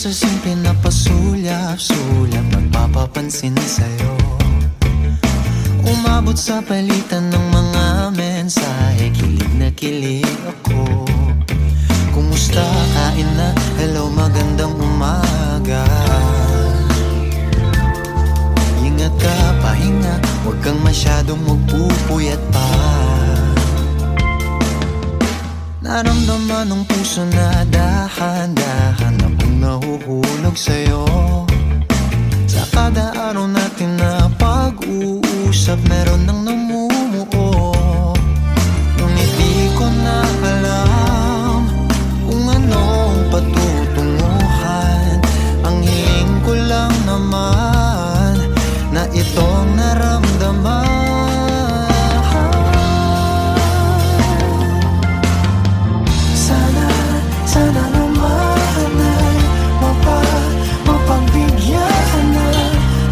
sa simple na pasulyap-sulyap, nagpapapansin sa'yo. Umabot sa palitan ng mga mensahe, kilig na kilig ako. Kumusta, kain na, hello, magandang umaga. Ingat ka, pahinga, huwag kang masyadong magpupuyat pa. Naramdaman ng puso na dahan-dahan akong nahuhulog sa'yo. Sa kada araw natin na pag-uusap, meron nang namumuo. Ngunit di ko na alam kung anong patutunguhan. Ang hiling ko lang naman na itong naramdaman. Sana naman ay mapagbigyan na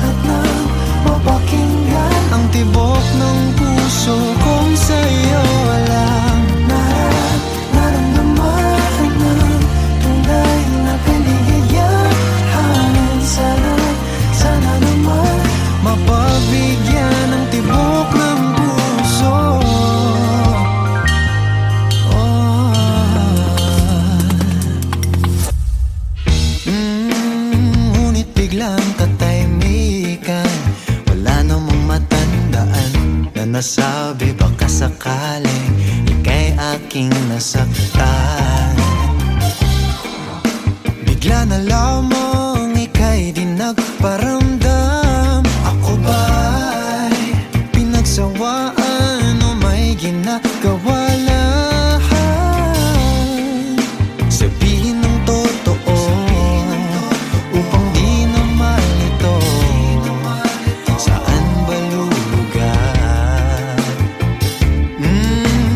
at nang mapakinggan ang tibok ng puso kong sa'yo lang naramdaman ng tunay na kaligayahan. Sana naman mapagbigyan ang tibok ng puso. Biglang katahimikan, wala namang matandaan na nasabi baka sakaling ika'y aking nasaktan. Bigla na lamang ika'y di nagparamdam. Ako ba'y pinagsawaan o may ginagawa lang? Sabihin ng totoo upang di na malito. Saan ba lulugar?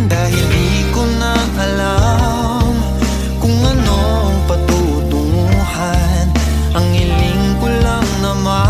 Dahil di ko na alam kung anong patutunguhan. Ang hiling ko lang naman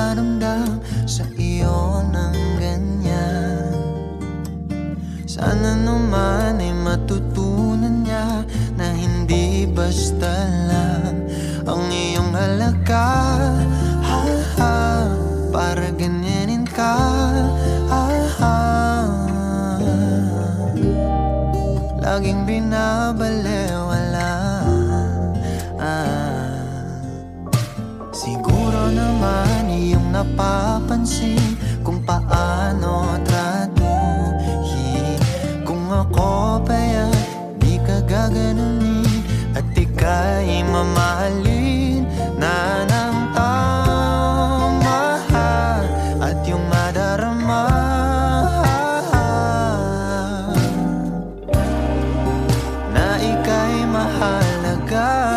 nagpaparamdam sa iyo ng ganyan. Sana naman ay matutunan niya na hindi basta lang ang iyong halaga. Ha, ha, para ganyanin ka. Ha, ha, laging binabalewala. Siguro naman iyong napapansin kung paano tratuhin. Kung ako pa'y di ka gaganunin at ika'y mamahalin na ng tama at yung madarama na ika'y mahalaga.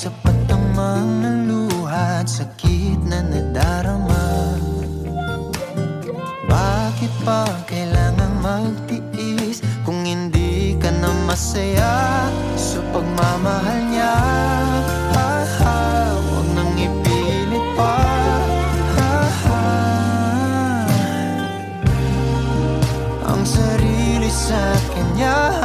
Sapat ang mga luha at sakit na nadarama. Bakit pa kailangan magtiis kung hindi ka na masaya sa pagmamahal niya? Ha, ha, huwag nang ipilit pa. Ha, ha, ang sarili sa kanya.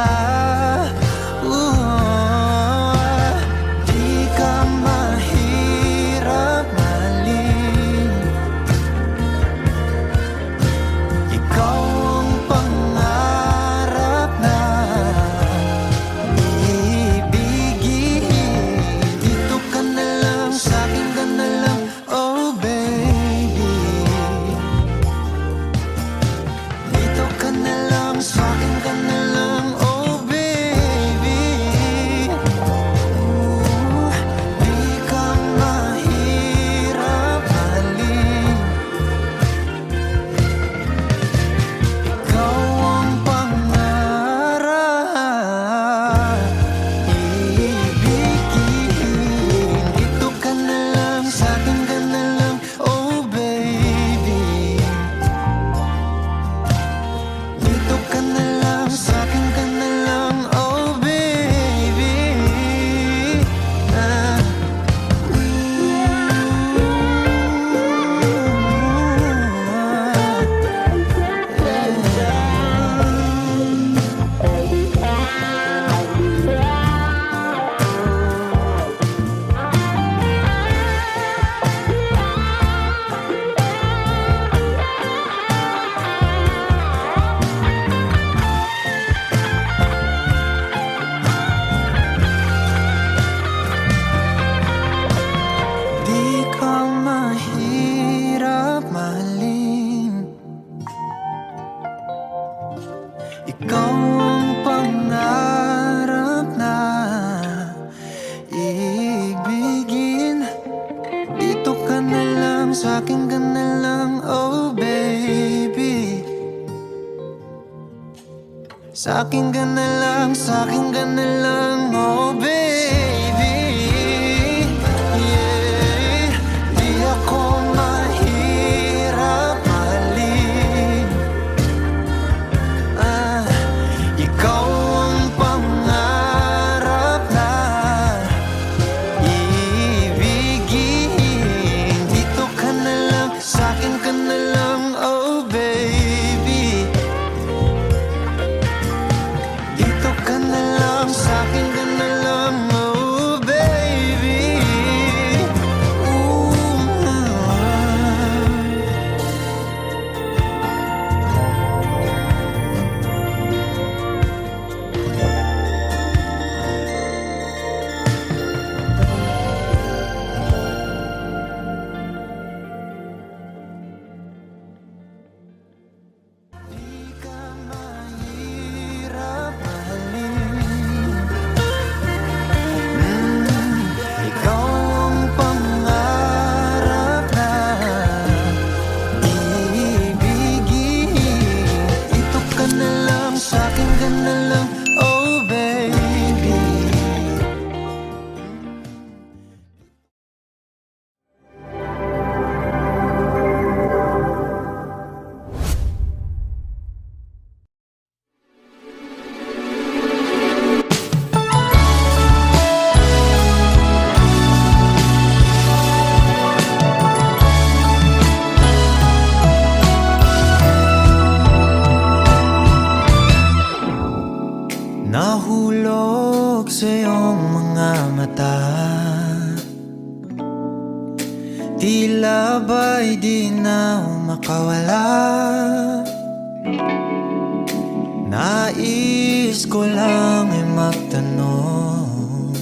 Ikaw ang pangarap na ibigin. Dito ka na lang, sa'kin ka na lang, oh baby. Sa'kin ka na lang, sa'kin ka na lang, oh baby. Yeah, di ako mahirap mahalin. Ikaw ang pangarap na ibigin. Dito ka na lang, sa'kin ka na lang, oh baby. Dito ka na lang, sa'kin ka na lang. mata, tila ba'y di na makawala. Nais ko lang ay magtanong,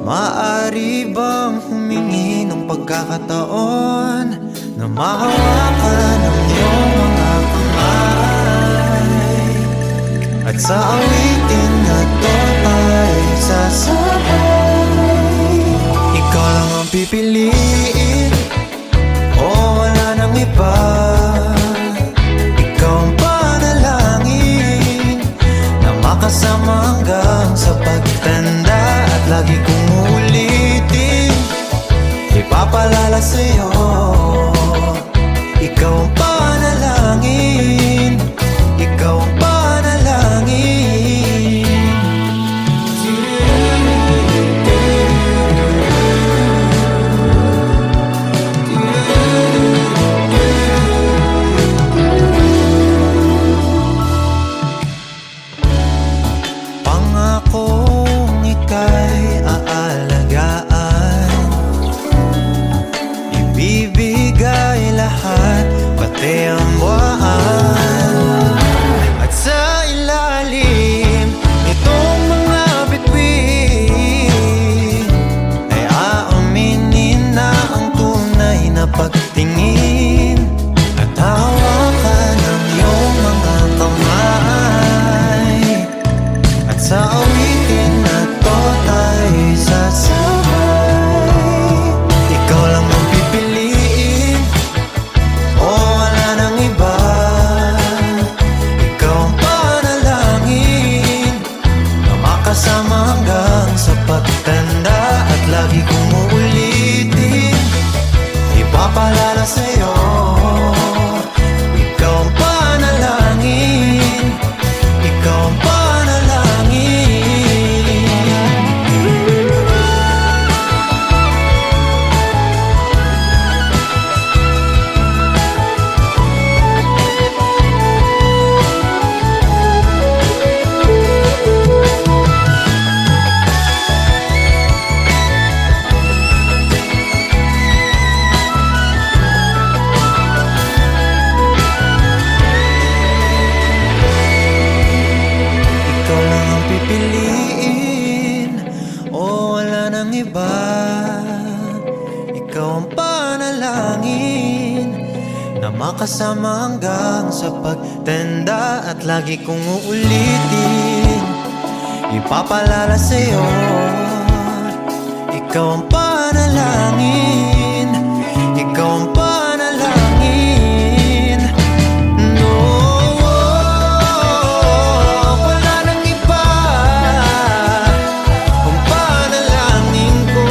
maaari bang humingi ng pagkakataon na mahawakan ang iyong mga kamay, at sa awitin na to ay sasabay. Ikaw lang ang pipiliin, o wala nang iba. Ikaw ang panalangin na makasama hanggang sa pagtanda, at lagi kong uulitin, ipapalala sa'yo. Ikaw ang panalangin, ikaw ang panalangin. Pangakong ika'y aalagaan, ibibigay lahat, pati ang buwan. At sa ilalim nitong mga bituin ay aaminin na ang tunay na pagtingin, at hawakan ang iyong mga kamay, at sa awitin na to tayo sasabay. Ikaw lang ang pipiliin, o wala nang iba. Ikaw ang panalangin na makasama hanggang sa pagtanda, at lagi kong uulitin, ipapalala sa'yo. Ikaw ang panalangin, ikaw ang panalangin. Ikaw lang ang pipiliin, o wala nang iba. Ikaw ang panalangin na makasama hanggang sa pagtanda, at lagi kong uulitin, ipapalala sa'yo. Ikaw ang panalangin, ikaw ang panalangin. No, wala nang iba. Ang panalangin ko,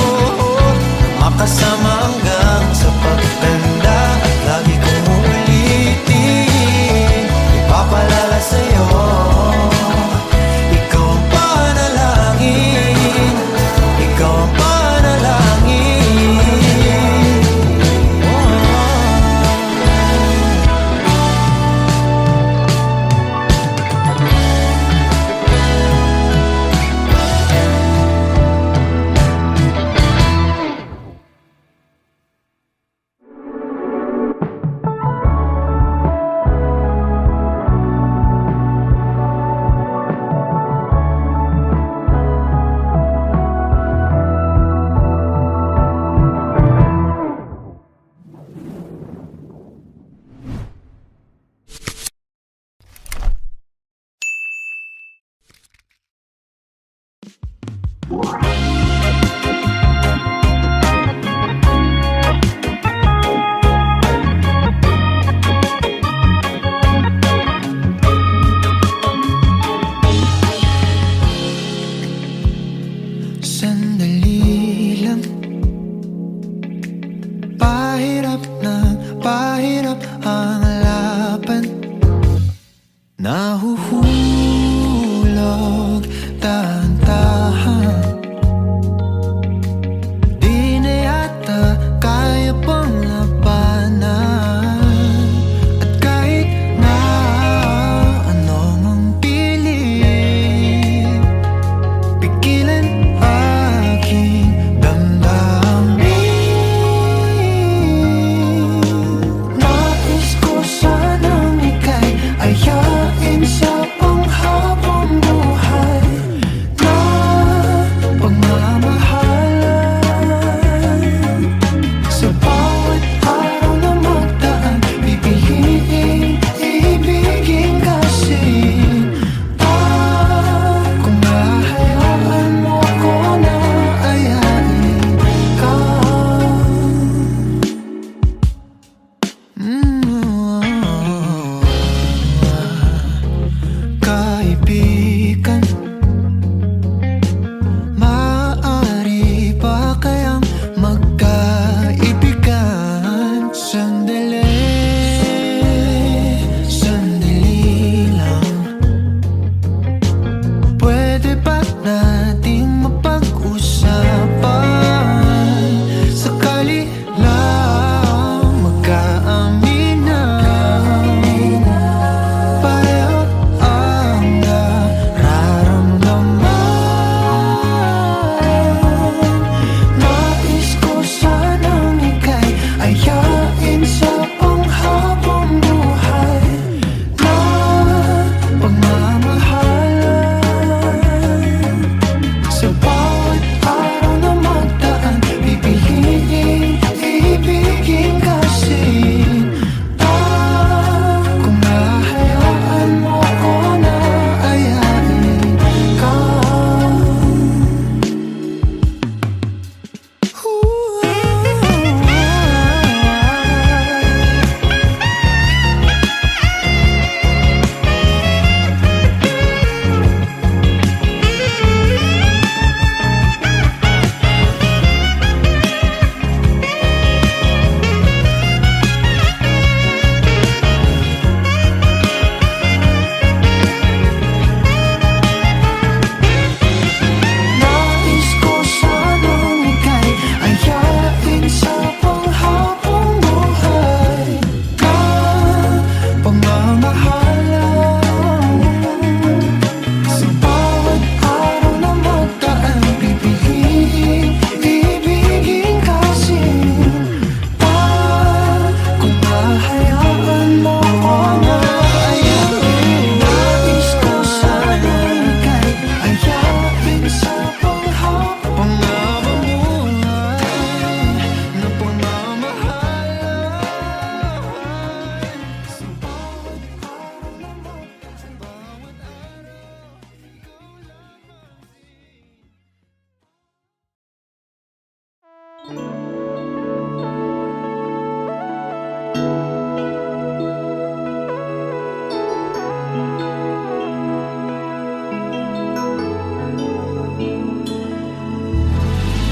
makasama hanggang sa pagtanda, at lagi kong uulitin, ipapalala sa'yo. Ikaw ang panalangin, ikaw ang panalangin. Sandali lang, pahirap ng pahirap ang laban, nahuhulog dahan-dahan. Di na yata kaya pang labanan, at kahit na ano mang pilit, pigilan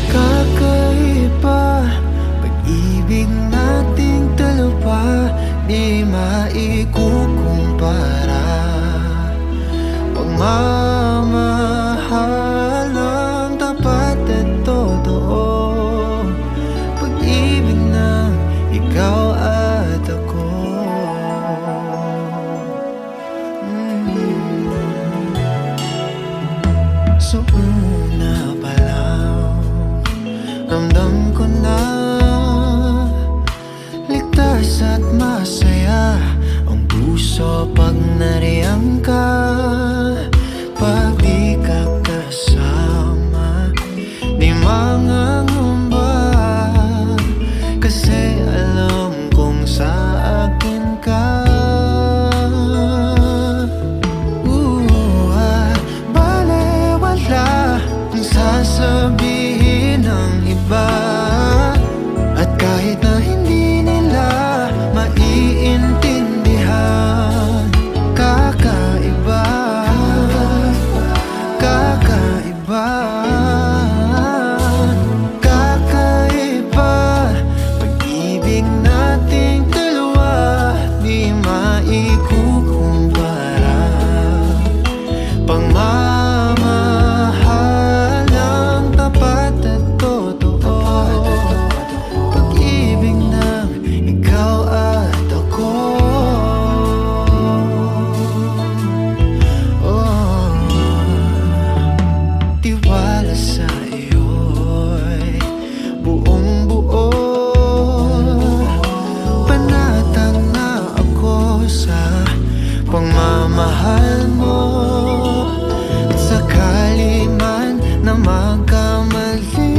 Kakaiba, pag-ibig nating dalawa, di maikukumpara. Pagmamahal ng tapat at totoo, pag-ibig ng ikaw at ako. So una pa lang, ramdam ko na ligtas at masaya ang puso pag nariyang ka. Pag di ka kasama, di mangangamba, kasi alam kong sa akin ka. Balewala ang sasabihin ng iba, at kahit na hindi nila maiintindihan, kakaiba, kakaiba, kakaiba. Pag-ibig nating dalawa, di maikukumpara. Pagmamahal ng tapat at totoo, pag-ibig ng ikaw at ako. Oh, tiwala sa iyo'y buong buo, panatag na ako sa pagmamahal mo. At sakali man na magkamali,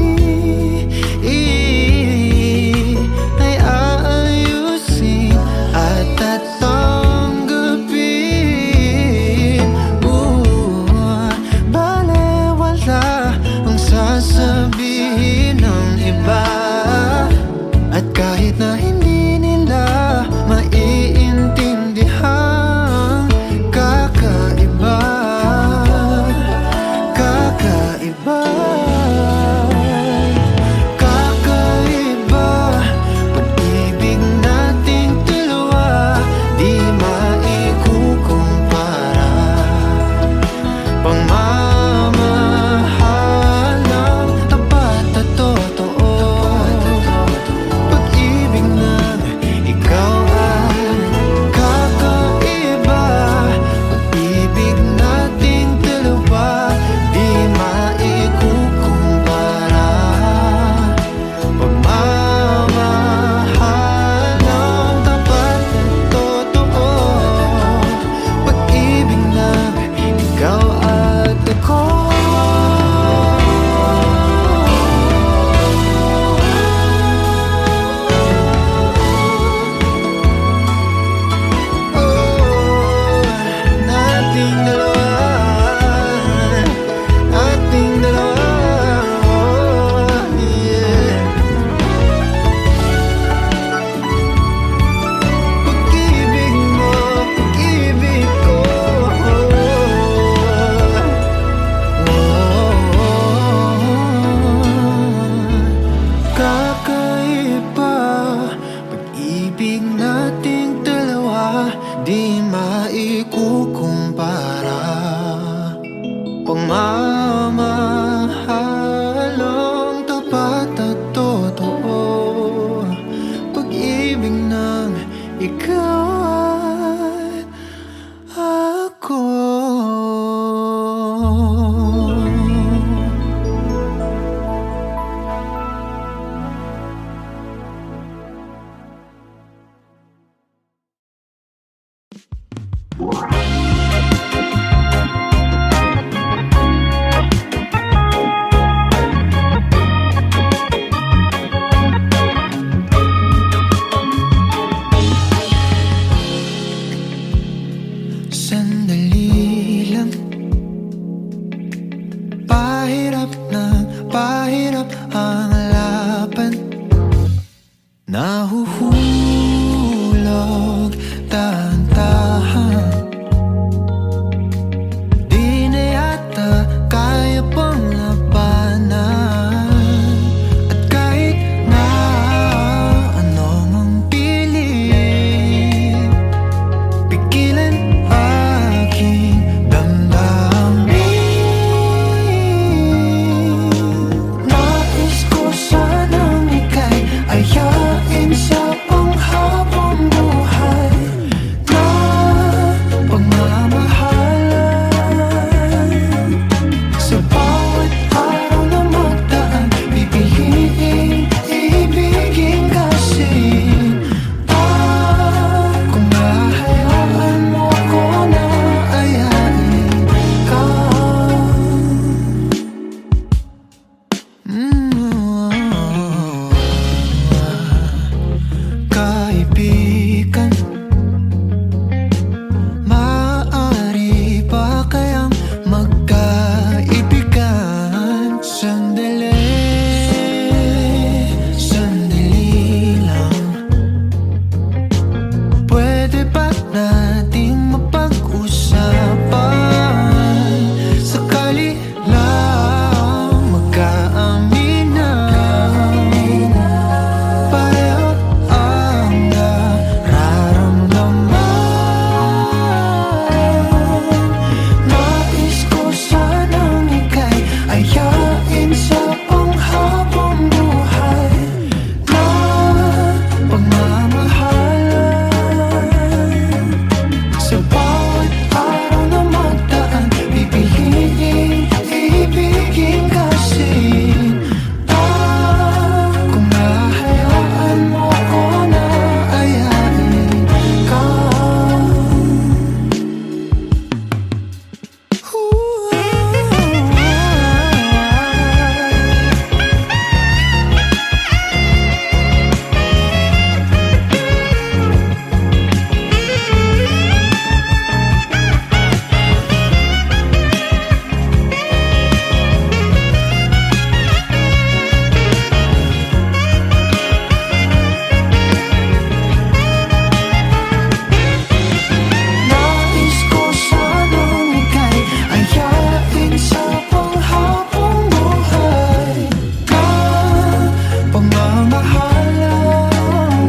ay aayusin at tatanggapin. Balewala ang sasabihin ng iba, at kahit na hindi nila maiintindihan, kakaiba, kakaiba, kakaiba. Pag-ibig nating dalawa, di maikukumpara. Pagmamahal ng tapat at totoo, pag-ibig ng ikaw at kakaiba. Pag-ibig nating dalawa, di maikukumpara. Pagmamahal ng tapat at totoo, pag-ibig ng ikaw at ako. Nating dalawa, nating dalawa, yeah. Pag-ibig mo, pag-ibig ko, kakaiba. Pag-ibig nating dalawa, di maikukumpara. Pagmamahal ng tapat at totoo, pag-ibig ng ikaw at ako. Sandali lang, pahirap ng pahirap ang laban. nahuhulog dahan-dahan. Di na yata kaya pang labanan. At kahit na ano mang pilit, pigilan aking damdamin. Nais ko sanang ika'y ayain sa panghabang buhay na pagmamahalan. Sa bawat araw na magdaan, pipiliin, ibigin kasi kung mahayaan mo ko na ayain ka. Kaibigan, maaari ba kayang magkaibigan? Sandali lang. Pwede ba nating mapag-usapan? Sakali lang magkaaminan, pareho ang nararamdaman. Nais ko sanang ika'y ayain sa panghabang buhay na pagmamahalan. Sa bawat araw na magdaan, pipiliin, ibigin kasi kung mahayaan mo ko na ayain ka. Nais ko sanang ika'y ayain sa panghabang buhay na pagmamahalan.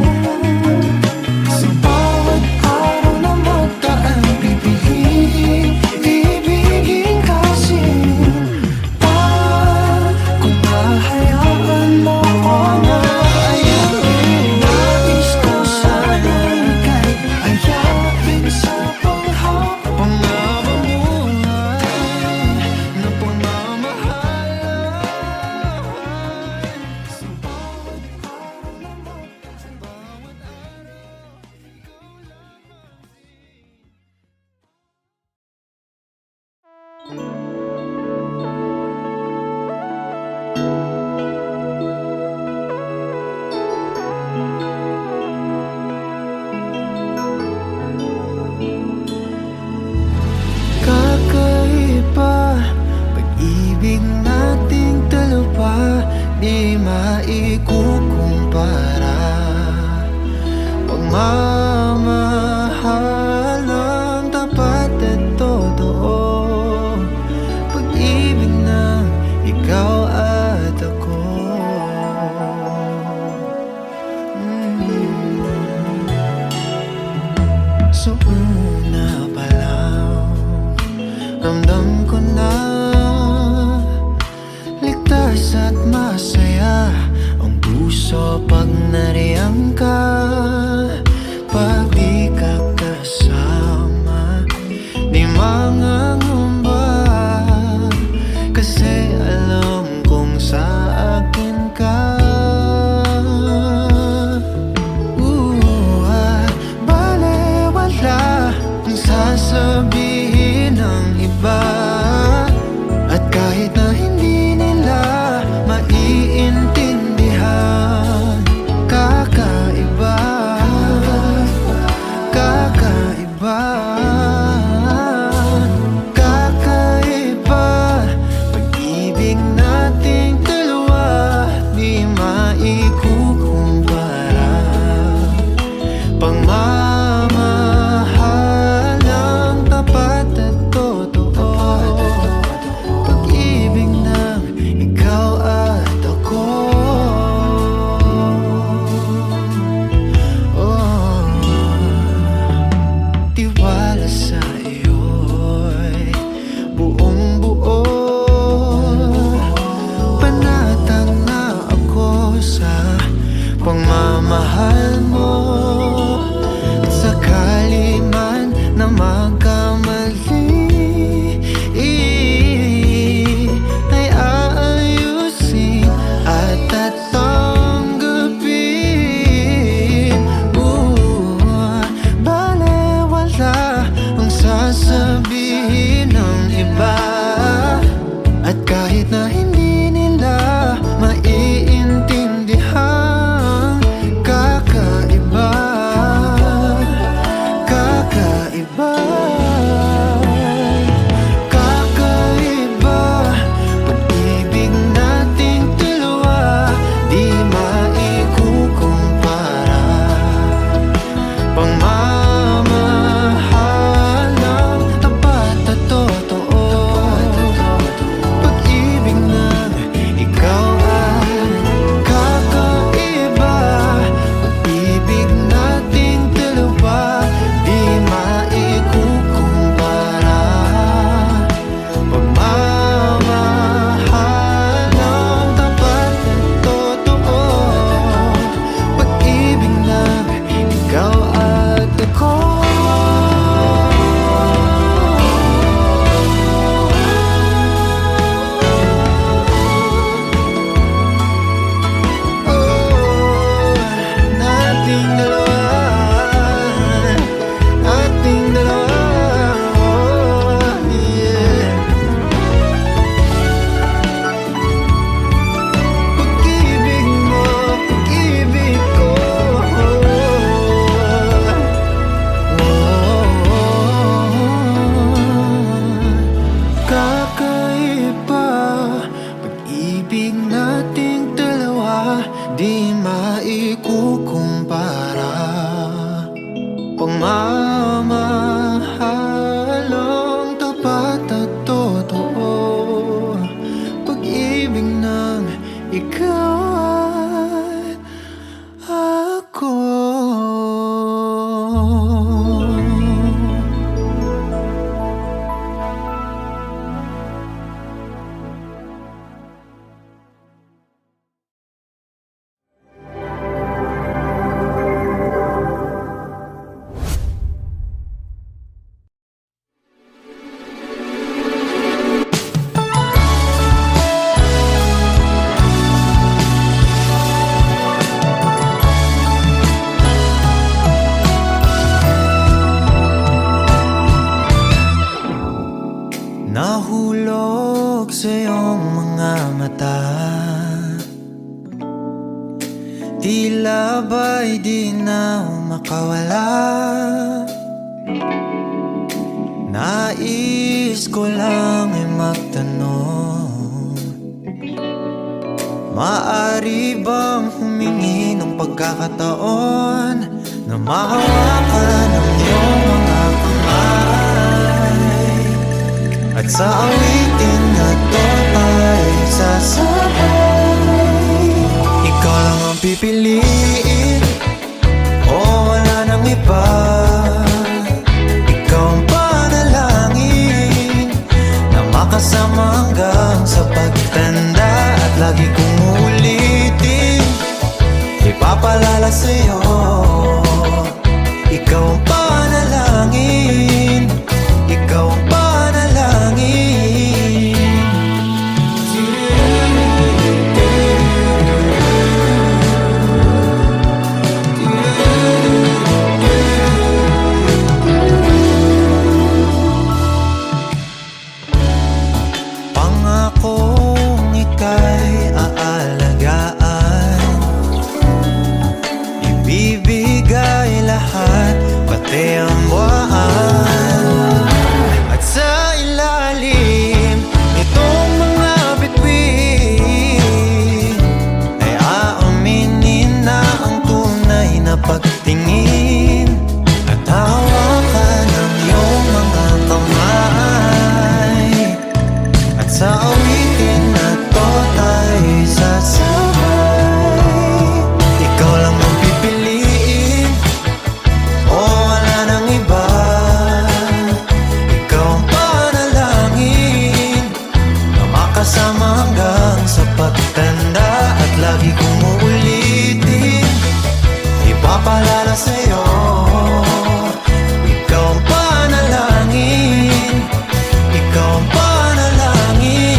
Sa bawat araw na magdaan, pipiliin, ibigin kasi kung mahayaan mo ko na ayain. Nais ko sanang ika'y ayain sa panghabang buhay na pagmamahalan. Sa bawat araw na magdaan, bawat araw, ikaw kakaiba, pag-ibig nating dalawa, di maikukumpara. Pagmamahal ang tapat at totoo, pag-ibig ng ikaw at ako. So una pa lang, ramdam ko na ligtas at masaya ang puso pag nariyan ka. Pag di ka kasama, di mangangamba, kasi alam kong sa akin ka. Balewala ang sasabihin ng iba, at kahit na hindi nila maiintindihan, kakaiba. pag-ibig nating dalawa di maikukumpara. Pagmamahal ang tapat at totoo, pag-ibig ng ikaw at ako. Nahulog sa iyong mga mata, tila ba'y di na makawala. Nais ko lang ay magtanong, maaari bang humingi ng pagkakataon na mahawakan ang iyong mga kamay, at sa awitin na to ay sasabay. Ikaw lang ang pipiliin, o wala nang iba. Ikaw ang panalangin na makasama hanggang sa pagtanda, at lagi kong uulitin, ipapalala sa'yo. Ikaw ang panalangin, ikaw ang panalangin. Pangakong ika'y aalagaan, ibibigay lahat, pati ang buwan. At sa ilalim nitong mga bituin ay aaminin na ang tunay na pagtingin, at hawakan ang iyong mga kamay, at sa awitin na to tayo sasabay. Ikaw lang ang pipiliin, o wala nang iba. Ikaw ang panalangin na makasama hanggang sa pagtanda, at lagi kong uulitin, ipapalala sa'yo. Ikaw ang panalangin, ikaw ang panalangin.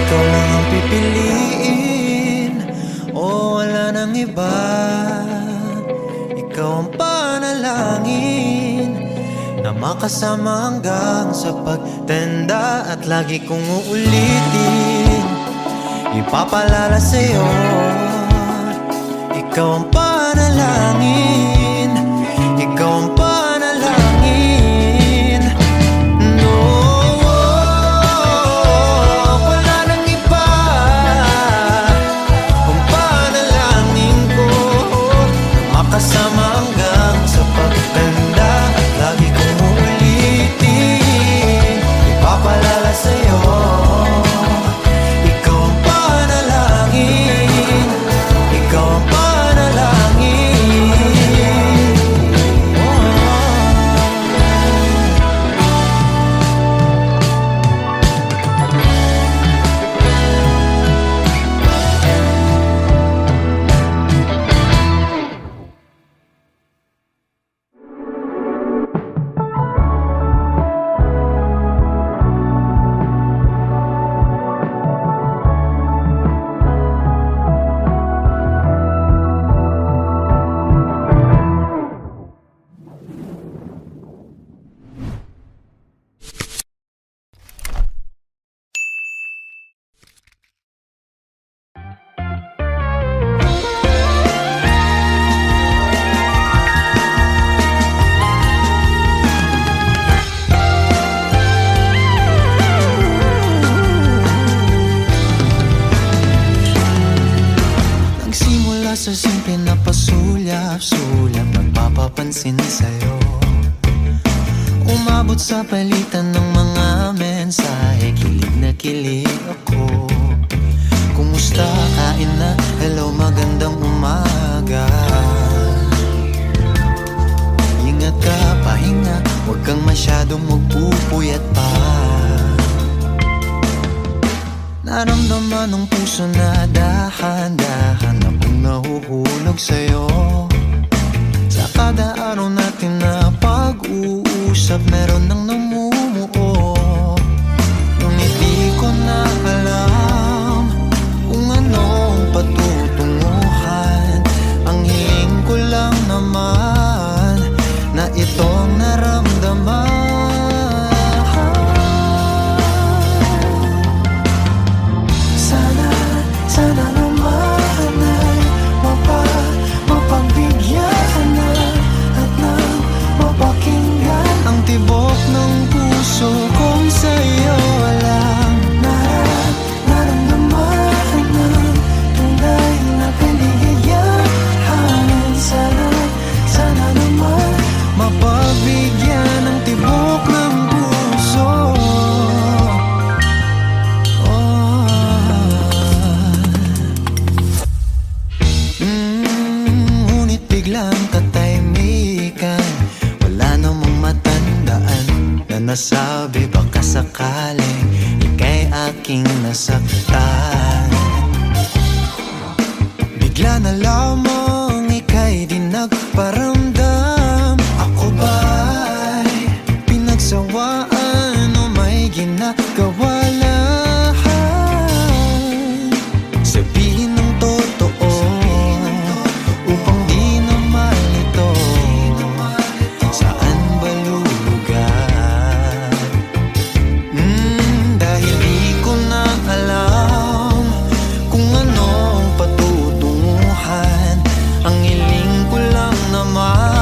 Ikaw lang ang pipiliin, o wala nang iba. Ikaw ang panalangin na makasama hanggang sa pagtanda, at lagi kong uulitin, ipapalala sa'yo. Ikaw ang panalangin, ikaw ang panalangin. No, wala nang iba. Ang panalangin ko, makasama hanggang sa pagtanda, at lagi kong uulitin, ipapalala sa'yo. Ikaw ang panalangin, ikaw ang panalangin. Nagsimula sa simple na pasulyap-sulyap, nagpapapansin sa'yo. Umabot sa palitan ng mga mensahe, kilig na kilig ako. Kumusta, kain na, hello, magandang umaga. Ingat ka, pahinga, huwag kang masyadong magpupuyat pa. Naramdaman ng puso na dahan-dahan akong nahuhulog sa'yo. Sa kada araw natin na pag-uusap, meron nang namumuo. Ngunit di ko na alam kung anong patutunguhan. Ang hiling ko lang naman na itong naramdaman. Sana naman ay mapagbigyan na at nang mapakinggan ang tibok ng puso kong sa'yo lang naramdaman ng tunay na kaligayahan. Sana naman mapagbigyan ang tibok ng puso. Ngunit biglang katahimikan, wala namang matandaan na nasabi baka sakaling ika'y aking nasaktan. Bigla na lamang ika'y di nagparamdam. Ako ba'y pinagsawaan o may ginagawa lang? Sabihin ng totoo upang di na malito. Saan ba lulugar? Dahil di ko na alam kung anong patutunguhan. Ang hiling ko lang naman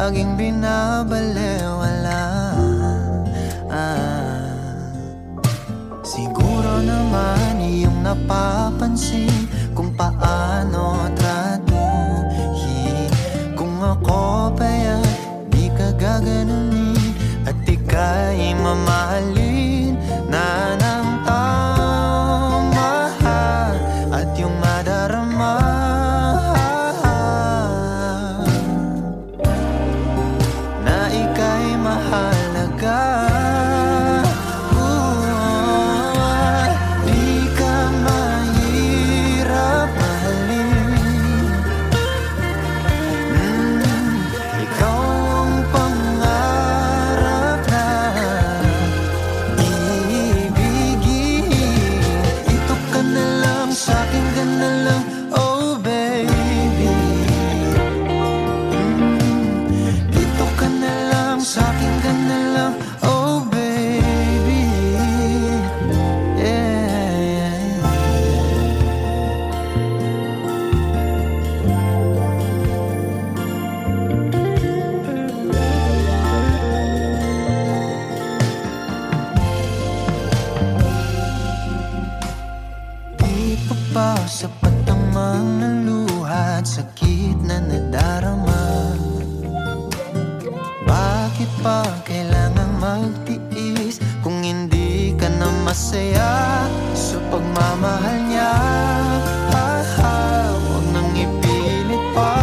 laging binabalewala. Siguro naman iyong napapansin kung paano tratuhin. Kung ako pa'y di ka gaganunin at ika'y mamahalin na ng tama at yung madarama na ika'y mahalaga. Sapat ang mga luha at sakit na nadarama. Bakit pa kailangang magtiis kung hindi ka na masaya sa pagmamahal niya? Huwag nang ipilit pa.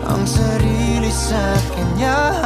Ang sarili sa kanya.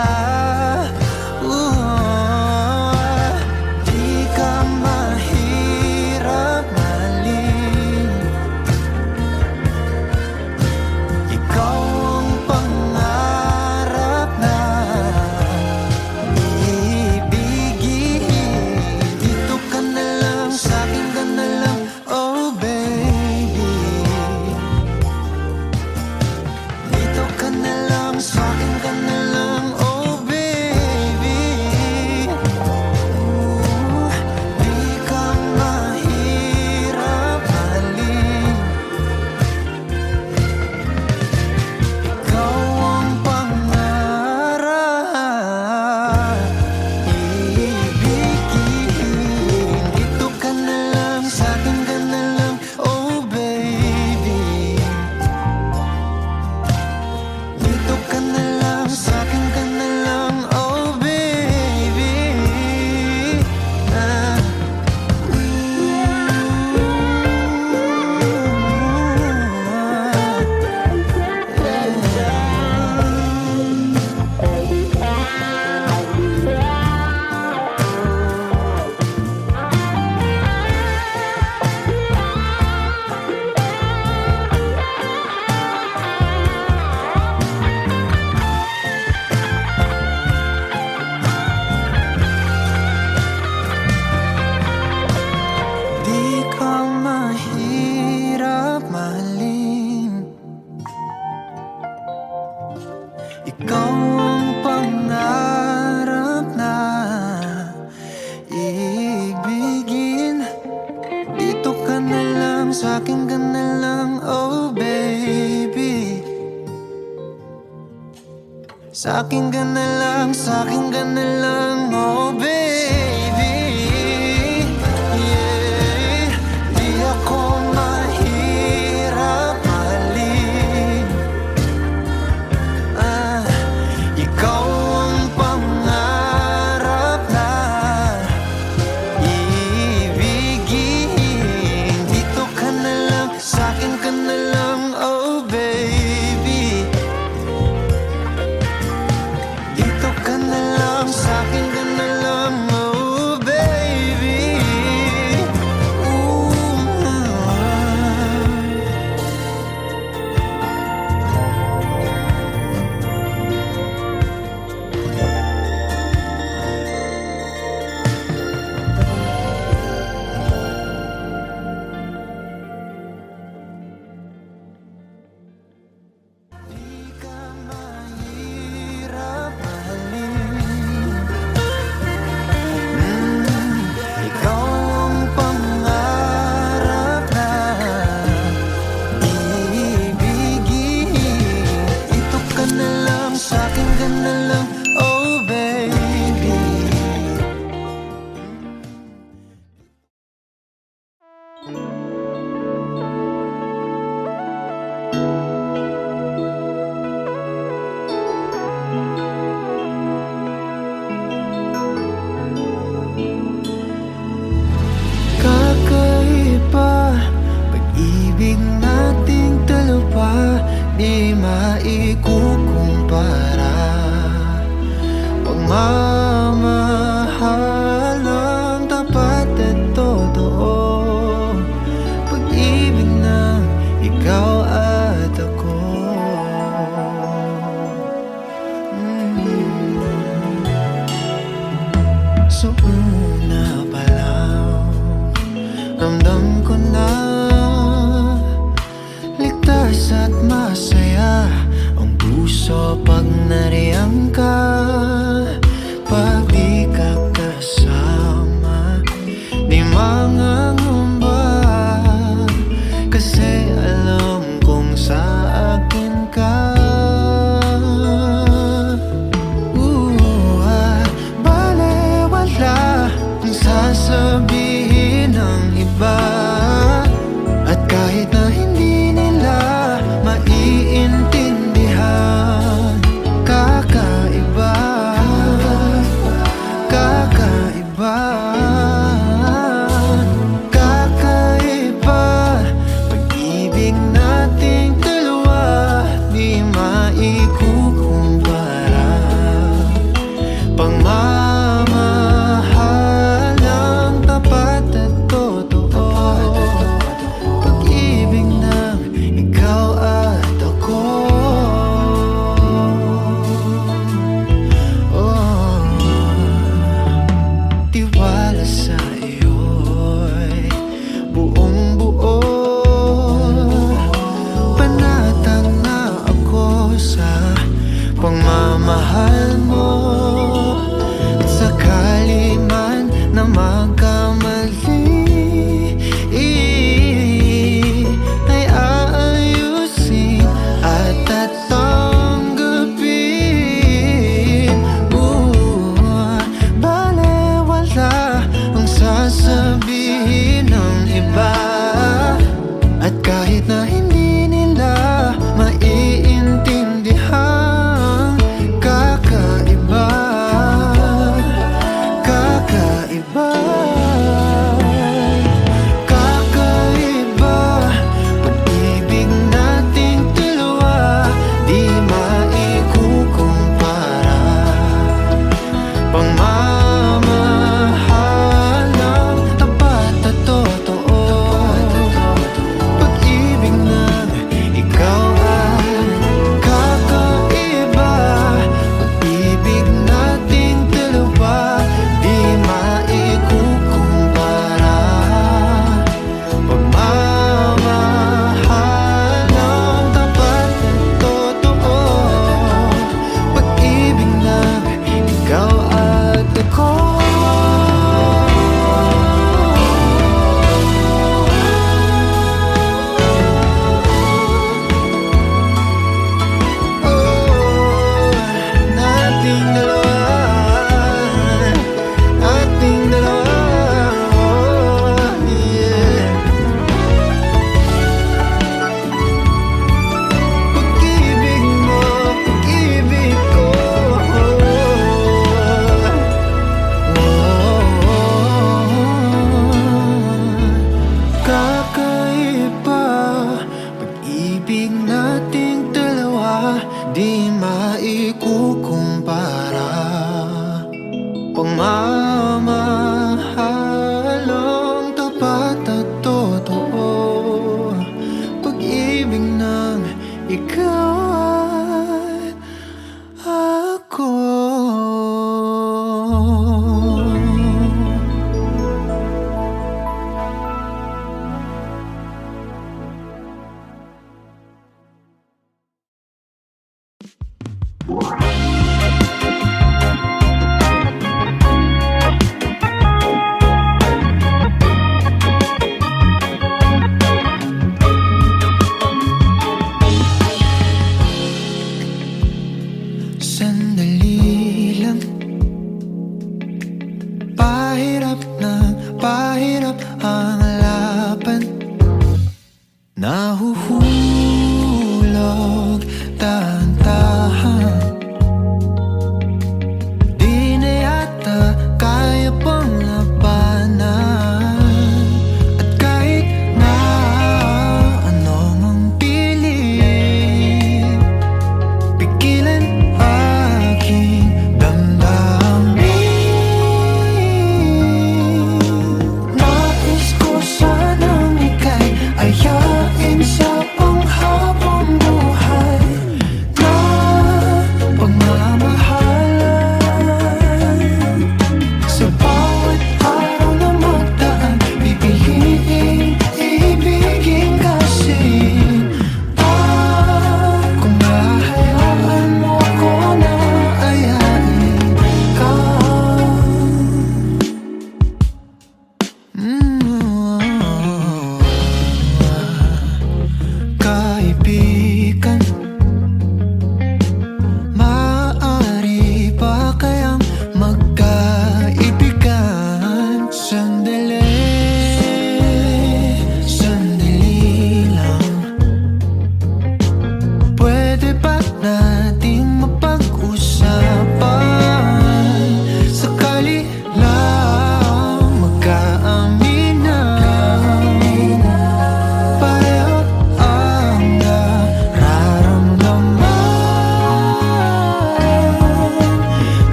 Ikaw ang pangarap na iibigin. Dito ka na lang, sa'kin ka na lang, oh baby. Sa'kin ka na lang, sa'kin ka na lang, oh baby. Yeah, di ako mahirap mahalin. Ikaw ang pangarap na iibigin. Dito ka na lang, sa'kin ka na lang, oh baby. Dito ka na lang, sa'kin ka na lang, Kakaiba, pag-ibig nating dalawa, di maikukumpara. Pagmamahal ng tapat at totoo, pag-ibig ng ikaw at ako. So una pa lang, ramdam ko na ligtas at masaya ang puso pag nariyang ka. Pag di ka kasama, di mangangamba, kasi alam kong sa akin ka. Balewala ang sasabihin ng iba, at kahit na hindi nila maiintindihan, kakaiba, kakaiba, kakaiba. Pag-ibig nating dalawa, di maikukumpara. Pagmamahal ng tapat at totoo, pag-ibig ng ikaw at ako. Oh, tiwala sa iyo'y buong buo, panatag na ako sa pagmamahal mo. At sakali man na magkamali, ay aayusin at tatanggapin. Balewala ang sasabihin ng iba, at kahit na hindi nila maiintindihan, kakaiba, kakaiba, kakaiba. Pag-ibig nating dalawa, di maikukumpara. Pagmamahal ng tapat at totoo, pag-ibig ng ikaw at kakaiba. Pag-ibig nating dalawa, di maikukumpara. Pagmamahal ng tapat at totoo, pag-ibig ng ikaw at ako. Nating dalawa, nating dalawa, yeah. Pag-ibig mo, pag-ibig ko, kakaiba. Pag-ibig nating dalawa, di maikukumpara. Pagmamahal ng tapat at totoo, pag-ibig ng ikaw at ako. Sandali lang, pahirap ng pahirap ang laban.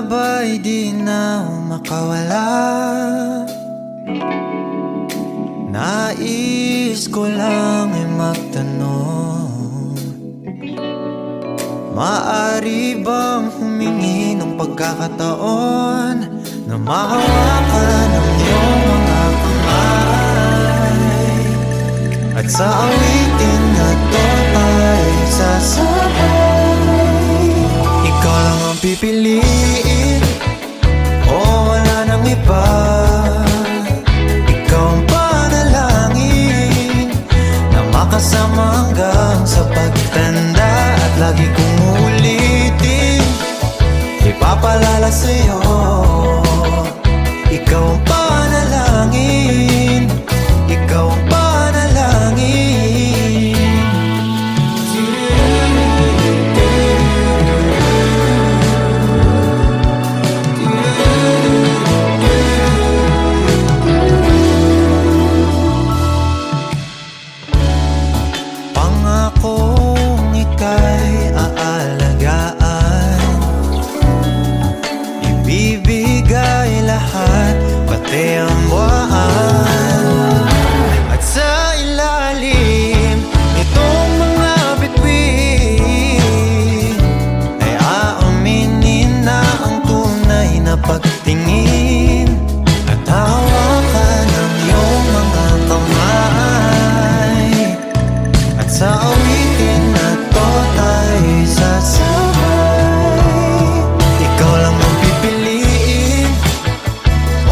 ba'y di na makawala? Nais ko lang ay magtanong, maaari bang humingi ng pagkakataon na mahawakan ang iyong mga kamay, at sa awitin na to ay sasabay? Ikaw lang ang pipiliin, o wala nang iba. Ikaw ang panalangin na makasama hanggang sa pagtanda, at lagi kong uulitin, ipapalala sa'yo. Ikaw ang panalangin, ikaw ang panalangin. Pangakong ika'y aalagaan, ibibigay lahat, pati ang buwan. At sa ilalim nitong mga bituin ay aaminin na ang tunay na pagtingin, at hawakan ang iyong mga kamay, at sa awitin na to tayo sasabay. Ikaw lang ang pipiliin,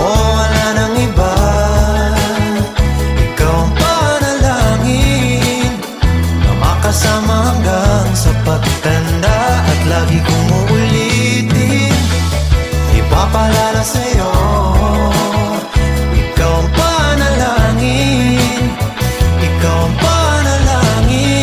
o wala nang iba. Ikaw ang panalangin na makasama hanggang sa pagtanda, at lagi kong uulitin, ipapalala sa'yo. Ikaw ang panalangin, ikaw ang panalangin.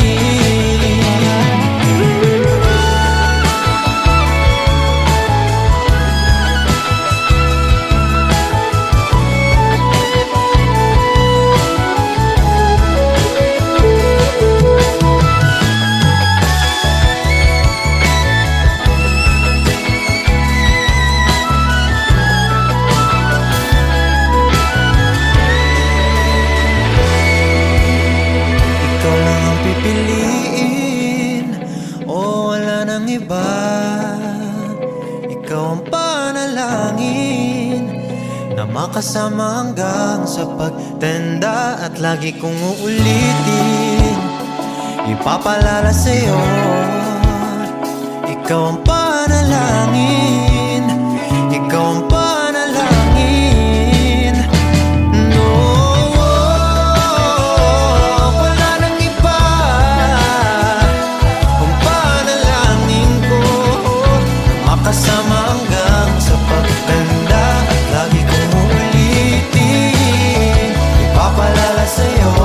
Ikaw lang ang pipiliin, o wala nang iba. Ikaw ang panalangin na makasama hanggang sa pagtanda, at lagi kong uulitin, ipapalala sa'yo. Ikaw ang panalangin, ikaw ang panalangin. No, wala nang iba. Ang panalangin ko, makasama hanggang sa pagtanda, at lagi kong uulitin, ipapalala sa'yo.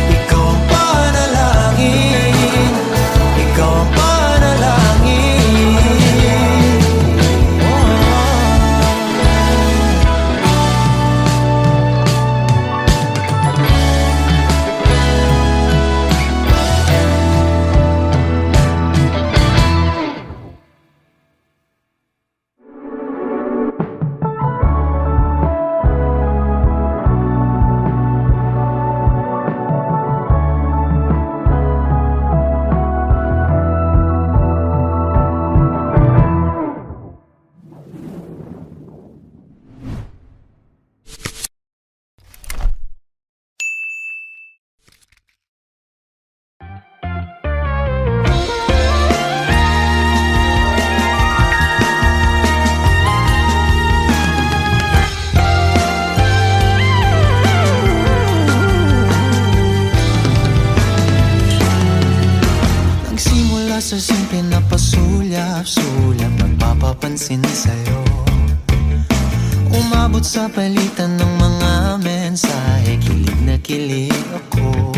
Ikaw ang panalangin, ikaw ang panalangin. Nagsimula sa simple na pasulyap-sulyap, nagpapapansin sa'yo, umabot sa palitan ng mga mensahe, kilig na kilig ako.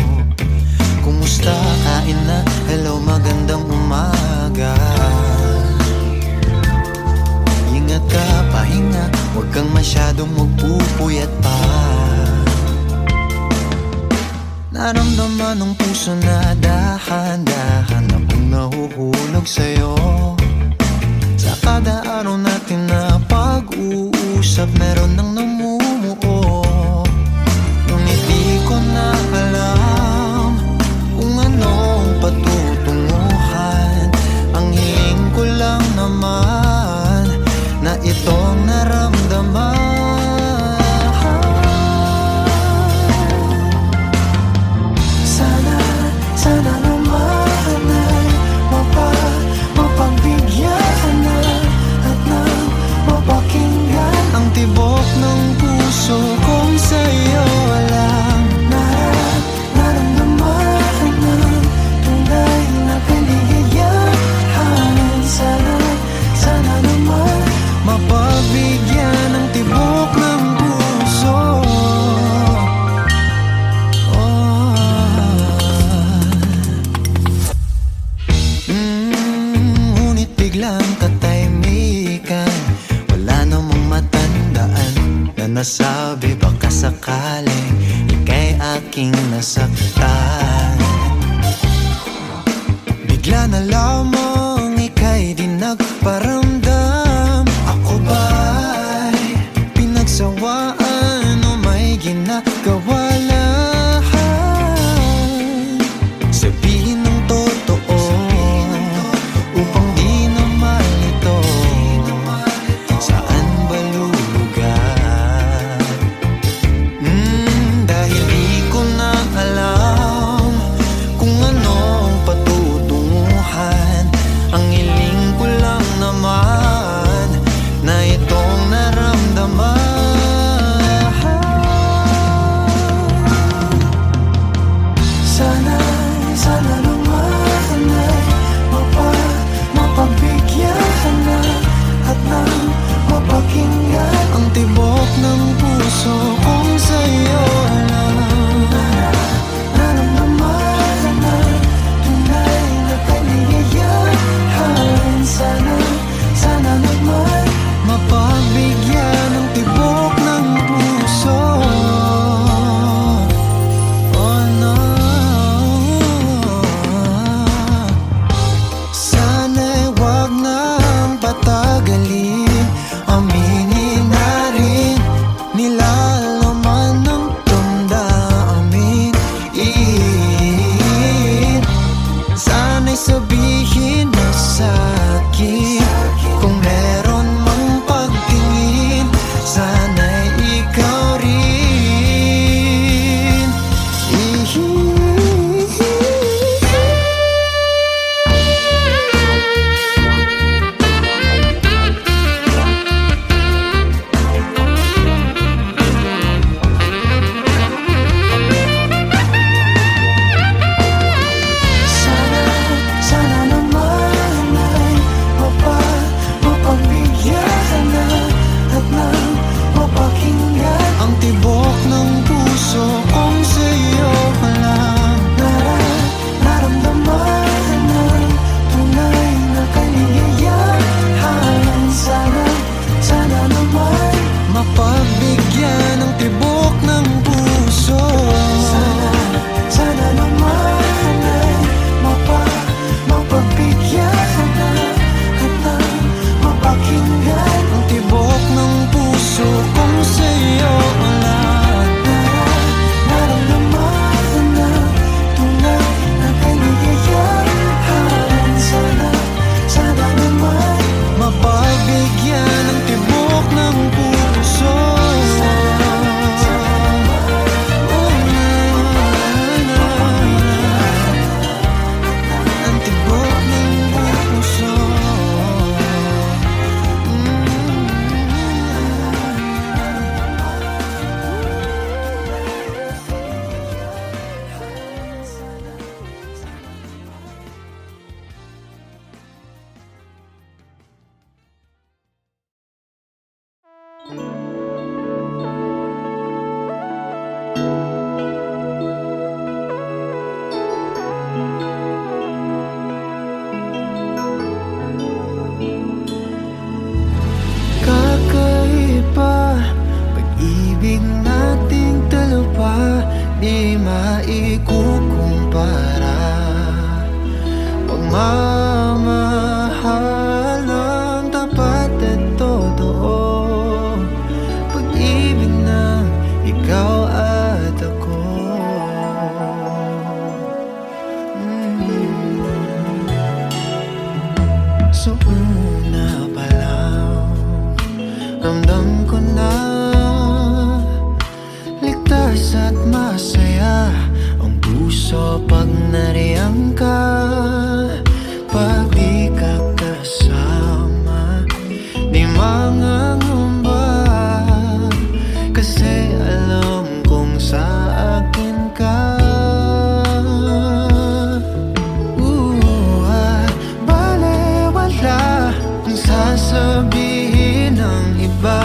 Kumusta, kain na, hello, magandang umaga. Ingat ka, pahinga, huwag kang masyadong magpupuyat pa. Naramdaman ng puso na dahan-dahan akong nahuhulog sa'yo. Sa kada araw natin na pag-uusap meron nang namumuo. Ngunit di ko na alam kung anong patutunguhan. Ang hiling ko lang naman na itong naramdaman. Sana naman ay mapagbigyan na at nang mapakinggan ang tibok ng puso kong sa'yo lang naramdaman ng tunay na kaligayahan. Sana naman mapagbigyan ng tibok ng puso. Ngunit biglang katahimikan, wala namang matandaan na nasabi baka sakaling ika'y aking nasaktan. Bigla na lamang ika'y di nagparamdam. Ako ba'y pinagsawaan o may ginagawa lang? Sabihin ng totoo upang di na malito. Saan ba lulugar? Dahil di ko na alam kung anong patutunguhan. Ang hiling ko lang naman na itong naramdaman. Sana naman ay mapagbigyan na at nang mapakinggan ang tibok ng puso kong sa'yo lang naramdaman na tunay na kaligayahan. Sana naman mapagbigyan ng tibok ng puso. Oh no, sana'y wag nang patagalin. Aminin na rin nilalaman ng damdamin. Sana'y sabihin mo sa'kin kung meron mang pagtingin. Sana'y ikaw rin. Sana naman ay mapagbigyan na at nang mapakinggan ang tibok ng puso kong sa'yo lang naramdaman ng tunay na kaligayahan. Sana naman mapagbigyan ng tibok ng puso. Sana naman ay mapagbigyan na at nang mapakinggan ang tibok ng puso kong sa'yo lang naramdaman ng tunay na kaligayahan. Sana naman mapagbigyan ng tibok ng puso. Ang tibok ng puso. Kakaiba pag-ibig nating dalawa, di maikukumpara. Pagmamahal ng tapat Kasi alam kong sa akin ka. Balewala ang sasabihin ng iba.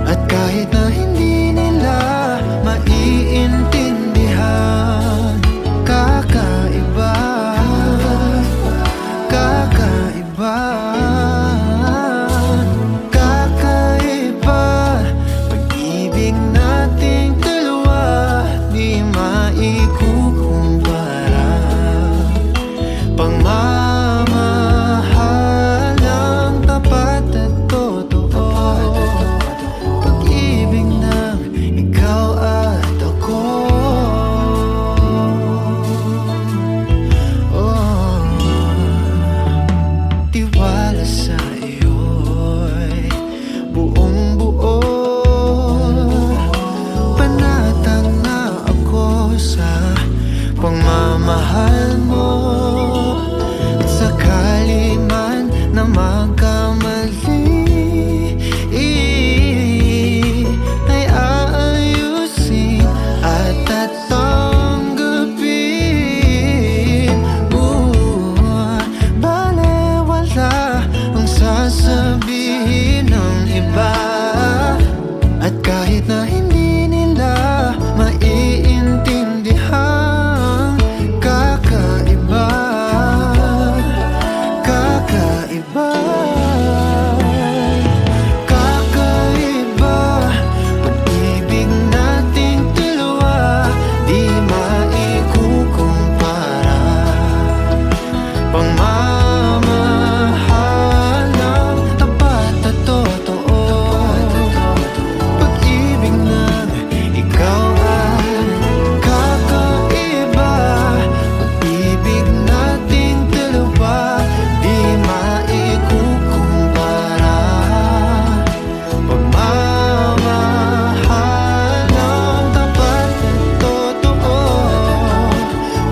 At kahit na hindi nila maiintindihan, kakaiba, kakaiba, kakaiba. Pag-ibig nating dalawa, di maikukumpara. Pagmamahal ng tapat at totoo, pag-ibig ng ikaw at ako. Oh, tiwala sa iyo'y buong buo. Panatag na ako sa pagmamahal mo. At sakali man na magkamali, ay aayusin at tatanggapin. Balewala ang sasabihin ng iba. At kahit na hindi nila maiintindihan, kakaiba, kakaiba, kakaiba. Pag-ibig nating dalawa, di maikukumpara. Pagmamahal ng tapat at totoo, pag-ibig ng ikaw at kakaiba. Pag-ibig nating dalawa, di maikukumpara. Pagmamahal ng tapat at totoo,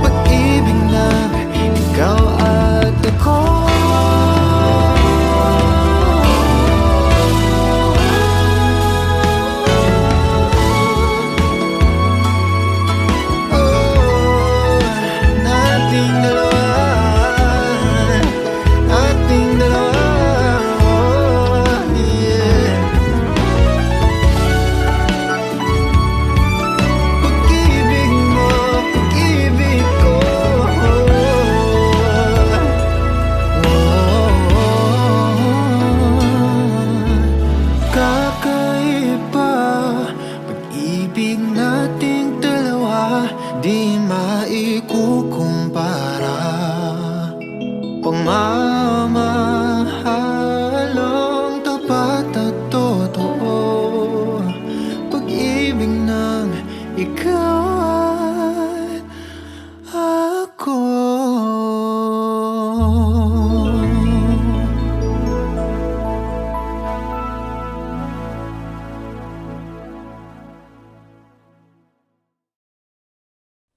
pag-ibig ng ikaw at ako. Nating dalawa, nating dalawa, yeah. Pag-ibig mo, pag-ibig ko. Kakaiba, pag-ibig nating dalawa, di maikukumpara. Pagmamahal ng tapat at totoo, pag-ibig ng ikaw at ako.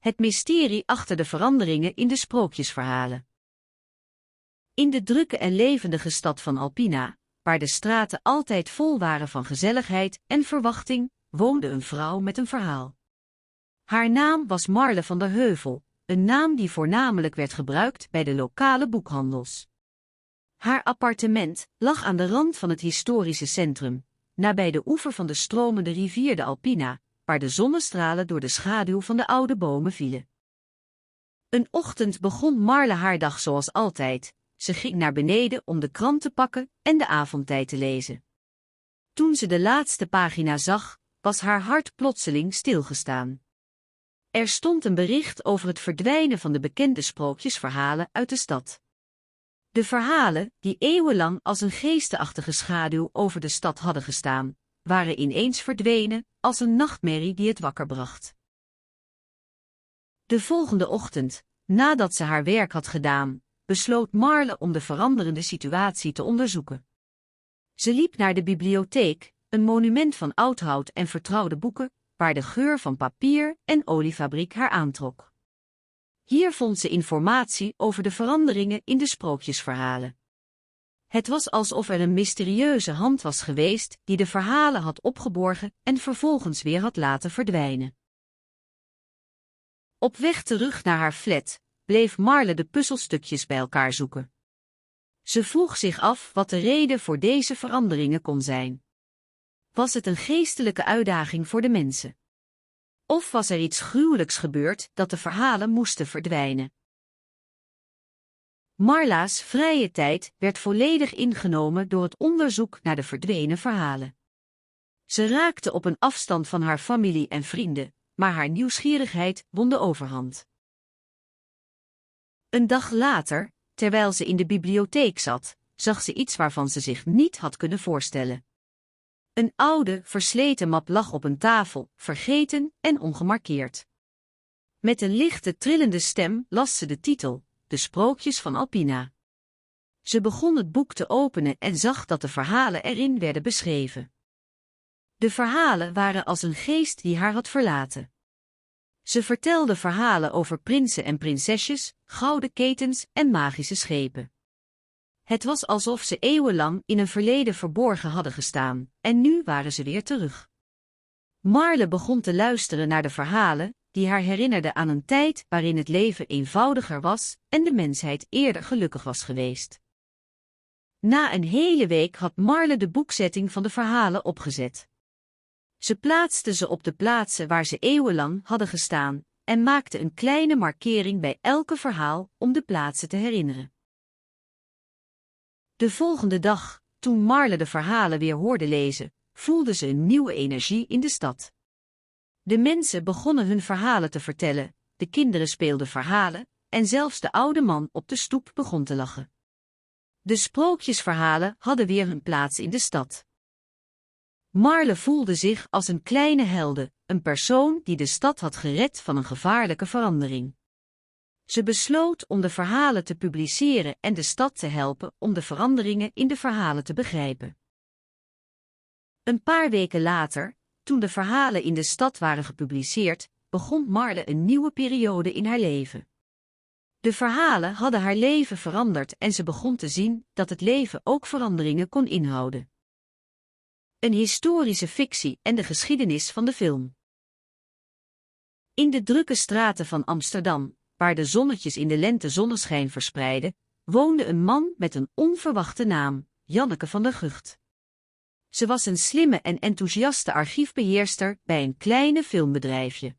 Het mysterie achter de veranderingen in de sprookjesverhalen. In de drukke en levendige stad van Alpina, waar de straten altijd vol waren van gezelligheid en verwachting, woonde een vrouw met een verhaal. Haar naam was Marle van der Heuvel, een naam die voornamelijk werd gebruikt bij de lokale boekhandels. Haar appartement lag aan de rand van het historische centrum, nabij de oever van de stromende rivier de Alpina, waar de zonnestralen door de schaduw van de oude bomen vielen. Een ochtend begon Marle haar dag zoals altijd. Ze ging naar beneden om de krant te pakken en de avondtijd te lezen. Toen ze de laatste pagina zag, was haar hart plotseling stilgestaan. Er stond een bericht over het verdwijnen van de bekende sprookjesverhalen uit de stad. De verhalen, die eeuwenlang als een geestachtige schaduw over de stad hadden gestaan, waren ineens verdwenen, als een nachtmerrie die het wakker bracht. De volgende ochtend, nadat ze haar werk had gedaan, besloot Marle om de veranderende situatie te onderzoeken. Ze liep naar de bibliotheek, een monument van oud hout en vertrouwde boeken, waar de geur van papier en oliefabriek haar aantrok. Hier vond ze informatie over de veranderingen in de sprookjesverhalen. Het was alsof er een mysterieuze hand was geweest die de verhalen had opgeborgen en vervolgens weer had laten verdwijnen. Op weg terug naar haar flat bleef Marle de puzzelstukjes bij elkaar zoeken. Ze vroeg zich af wat de reden voor deze veranderingen kon zijn. Was het een geestelijke uitdaging voor de mensen? Of was er iets gruwelijks gebeurd dat de verhalen moesten verdwijnen? Marla's vrije tijd werd volledig ingenomen door het onderzoek naar de verdwenen verhalen. Ze raakte op een afstand van haar familie en vrienden, maar haar nieuwsgierigheid won de overhand. Een dag later, terwijl ze in de bibliotheek zat, zag ze iets waarvan ze zich niet had kunnen voorstellen. Een oude, versleten map lag op een tafel, vergeten en ongemarkeerd. Met een lichte trillende stem las ze de titel, De Sprookjes van Alpina. Ze begon het boek te openen en zag dat de verhalen erin werden beschreven. De verhalen waren als een geest die haar had verlaten. Ze vertelde verhalen over prinsen en prinsesjes, gouden ketens en magische schepen. Het was alsof ze eeuwenlang in een verleden verborgen hadden gestaan, en nu waren ze weer terug. Marle begon te luisteren naar de verhalen, die haar herinnerden aan een tijd waarin het leven eenvoudiger was en de mensheid eerder gelukkig was geweest. Na een hele week had Marle de boekzetting van de verhalen opgezet. Ze plaatste ze op de plaatsen waar ze eeuwenlang hadden gestaan en maakte een kleine markering bij elke verhaal om de plaatsen te herinneren. De volgende dag, toen Marle de verhalen weer hoorde lezen, voelde ze een nieuwe energie in de stad. De mensen begonnen hun verhalen te vertellen, de kinderen speelden verhalen, en zelfs de oude man op de stoep begon te lachen. De sprookjesverhalen hadden weer hun plaats in de stad. Marle voelde zich als een kleine helde, een persoon die de stad had gered van een gevaarlijke verandering. Ze besloot om de verhalen te publiceren en de stad te helpen om de veranderingen in de verhalen te begrijpen. Een paar weken later, toen de verhalen in de stad waren gepubliceerd, begon Marle een nieuwe periode in haar leven. De verhalen hadden haar leven veranderd en ze begon te zien dat het leven ook veranderingen kon inhouden. Een historische fictie en de geschiedenis van de film. In de drukke straten van Amsterdam, waar de zonnetjes in de lente zonneschijn verspreidden, woonde een man met een onverwachte naam, Janneke van der Gucht. Ze was een slimme en enthousiaste archiefbeheerster bij een kleine filmbedrijfje.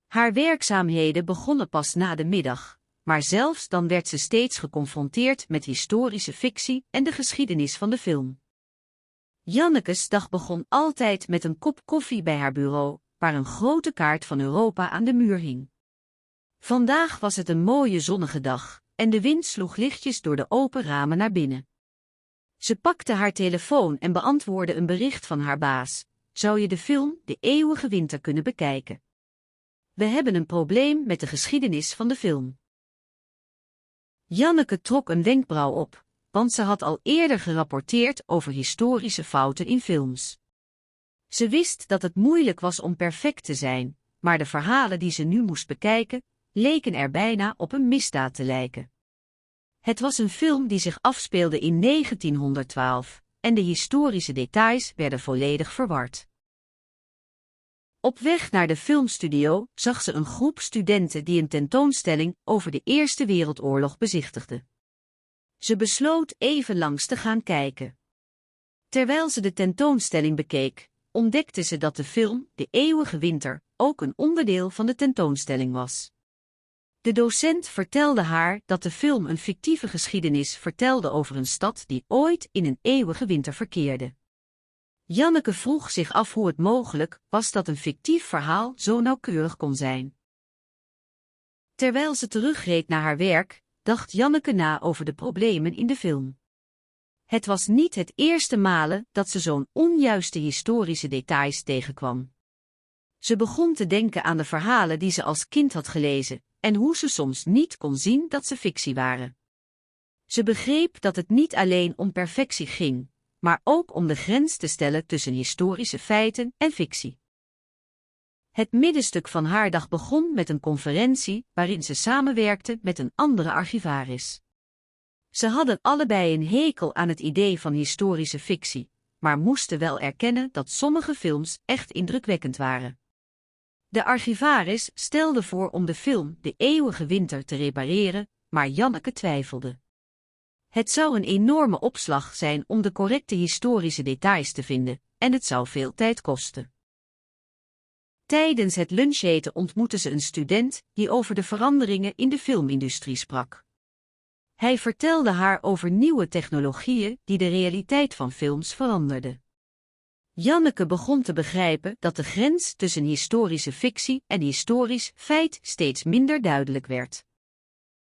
Haar werkzaamheden begonnen pas na de middag, maar zelfs dan werd ze steeds geconfronteerd met historische fictie en de geschiedenis van de film. Janneke's dag begon altijd met een kop koffie bij haar bureau, waar een grote kaart van Europa aan de muur hing. Vandaag was het een mooie zonnige dag, en de wind sloeg lichtjes door de open ramen naar binnen. Ze pakte haar telefoon en beantwoordde een bericht van haar baas. Zou je de film De Eeuwige Winter kunnen bekijken? We hebben een probleem met de geschiedenis van de film. Janneke trok een wenkbrauw op, want ze had al eerder gerapporteerd over historische fouten in films. Ze wist dat het moeilijk was om perfect te zijn, maar de verhalen die ze nu moest bekijken, leken er bijna op een misdaad te lijken. Het was een film die zich afspeelde in 1912, en de historische details werden volledig verward. Op weg naar de filmstudio zag ze een groep studenten die een tentoonstelling over de Eerste Wereldoorlog bezichtigde. Ze besloot even langs te gaan kijken. Terwijl ze de tentoonstelling bekeek, ontdekte ze dat de film De Eeuwige Winter ook een onderdeel van de tentoonstelling was. De docent vertelde haar dat de film een fictieve geschiedenis vertelde over een stad die ooit in een eeuwige winter verkeerde. Janneke vroeg zich af hoe het mogelijk was dat een fictief verhaal zo nauwkeurig kon zijn. Terwijl ze terugreed naar haar werk, dacht Janneke na over de problemen in de film. Het was niet het eerste malen dat ze zo'n onjuiste historische details tegenkwam. Ze begon te denken aan de verhalen die ze als kind had gelezen, en hoe ze soms niet kon zien dat ze fictie waren. Ze begreep dat het niet alleen om perfectie ging, maar ook om de grens te stellen tussen historische feiten en fictie. Het middenstuk van haar dag begon met een conferentie waarin ze samenwerkte met een andere archivaris. Ze hadden allebei een hekel aan het idee van historische fictie, maar moesten wel erkennen dat sommige films echt indrukwekkend waren. De archivaris stelde voor om de film De Eeuwige Winter te repareren, maar Janneke twijfelde. Het zou een enorme opslag zijn om de correcte historische details te vinden, en het zou veel tijd kosten. Tijdens het luncheten ontmoette ze een student die over de veranderingen in de filmindustrie sprak. Hij vertelde haar over nieuwe technologieën die de realiteit van films veranderden. Janneke begon te begrijpen dat de grens tussen historische fictie en historisch feit steeds minder duidelijk werd.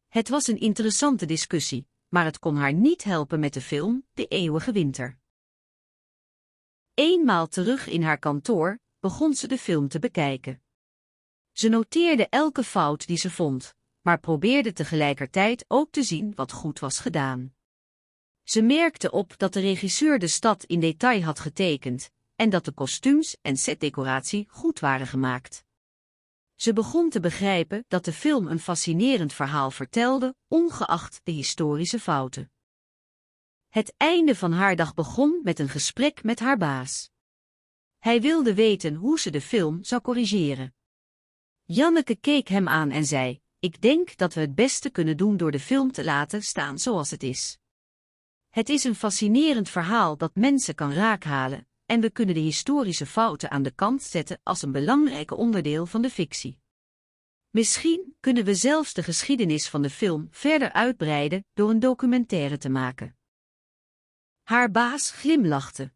Het was een interessante discussie, maar het kon haar niet helpen met de film De Eeuwige Winter. Eenmaal terug in haar kantoor begon ze de film te bekijken. Ze noteerde elke fout die ze vond, maar probeerde tegelijkertijd ook te zien wat goed was gedaan. Ze merkte op dat de regisseur de stad in detail had getekend en dat de kostuums en setdecoratie goed waren gemaakt. Ze begon te begrijpen dat de film een fascinerend verhaal vertelde, ongeacht de historische fouten. Het einde van haar dag begon met een gesprek met haar baas. Hij wilde weten hoe ze de film zou corrigeren. Janneke keek hem aan en zei: "Ik denk dat we het beste kunnen doen door de film te laten staan zoals het is. Het is een fascinerend verhaal dat mensen kan raakhalen, en we kunnen de historische fouten aan de kant zetten als een belangrijk onderdeel van de fictie. Misschien kunnen we zelfs de geschiedenis van de film verder uitbreiden door een documentaire te maken." Haar baas glimlachte.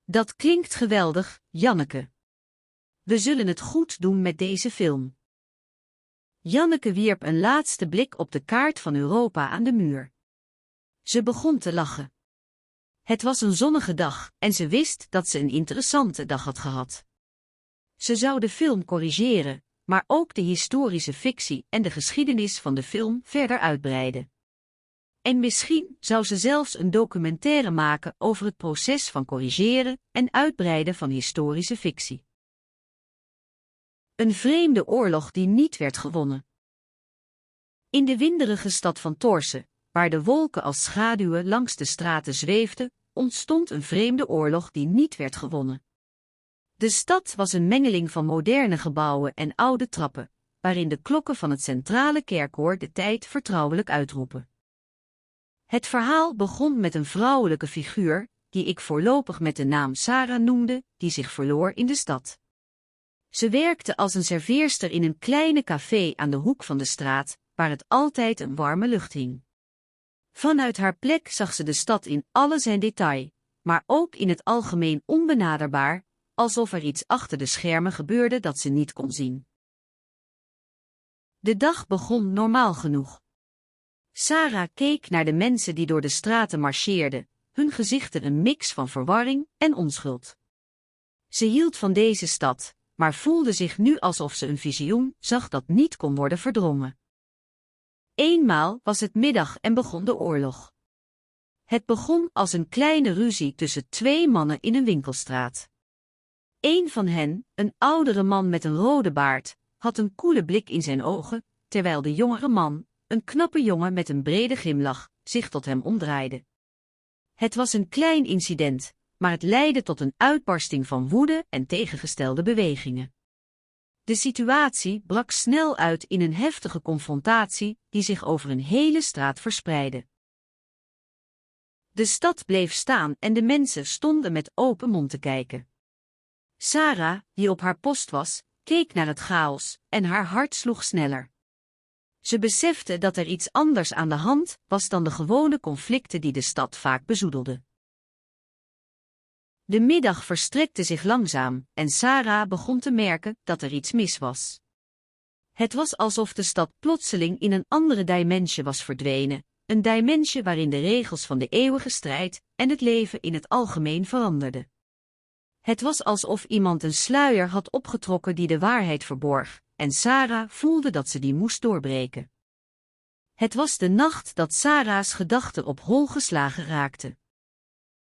"Dat klinkt geweldig, Janneke. We zullen het goed doen met deze film." Janneke wierp een laatste blik op de kaart van Europa aan de muur. Ze begon te lachen. Het was een zonnige dag en ze wist dat ze een interessante dag had gehad. Ze zou de film corrigeren, maar ook de historische fictie en de geschiedenis van de film verder uitbreiden. En misschien zou ze zelfs een documentaire maken over het proces van corrigeren en uitbreiden van historische fictie. Een vreemde oorlog die niet werd gewonnen. In de winderige stad van Torse, waar de wolken als schaduwen langs de straten zweefden, ontstond een vreemde oorlog die niet werd gewonnen. De stad was een mengeling van moderne gebouwen en oude trappen, waarin de klokken van het centrale kerkkoor de tijd vertrouwelijk uitroepen. Het verhaal begon met een vrouwelijke figuur, die ik voorlopig met de naam Sarah noemde, die zich verloor in de stad. Ze werkte als een serveerster in een kleine café aan de hoek van de straat, waar het altijd een warme lucht hing. Vanuit haar plek zag ze de stad in alle zijn detail, maar ook in het algemeen onbenaderbaar, alsof er iets achter de schermen gebeurde dat ze niet kon zien. De dag begon normaal genoeg. Sarah keek naar de mensen die door de straten marcheerden, hun gezichten een mix van verwarring en onschuld. Ze hield van deze stad, maar voelde zich nu alsof ze een visioen zag dat niet kon worden verdrongen. Eenmaal was het middag en begon de oorlog. Het begon als een kleine ruzie tussen twee mannen in een winkelstraat. Een van hen, een oudere man met een rode baard, had een koele blik in zijn ogen, terwijl de jongere man, een knappe jongen met een brede glimlach, zich tot hem omdraaide. Het was een klein incident, maar het leidde tot een uitbarsting van woede en tegengestelde bewegingen. De situatie brak snel uit in een heftige confrontatie die zich over een hele straat verspreidde. De stad bleef staan en de mensen stonden met open mond te kijken. Sarah, die op haar post was, keek naar het chaos en haar hart sloeg sneller. Ze besefte dat er iets anders aan de hand was dan de gewone conflicten die de stad vaak bezoedelden. De middag verstrekte zich langzaam en Sarah begon te merken dat er iets mis was. Het was alsof de stad plotseling in een andere dimensie was verdwenen, een dimensie waarin de regels van de eeuwige strijd en het leven in het algemeen veranderden. Het was alsof iemand een sluier had opgetrokken die de waarheid verborg, en Sarah voelde dat ze die moest doorbreken. Het was de nacht dat Sarah's gedachten op hol geslagen raakten.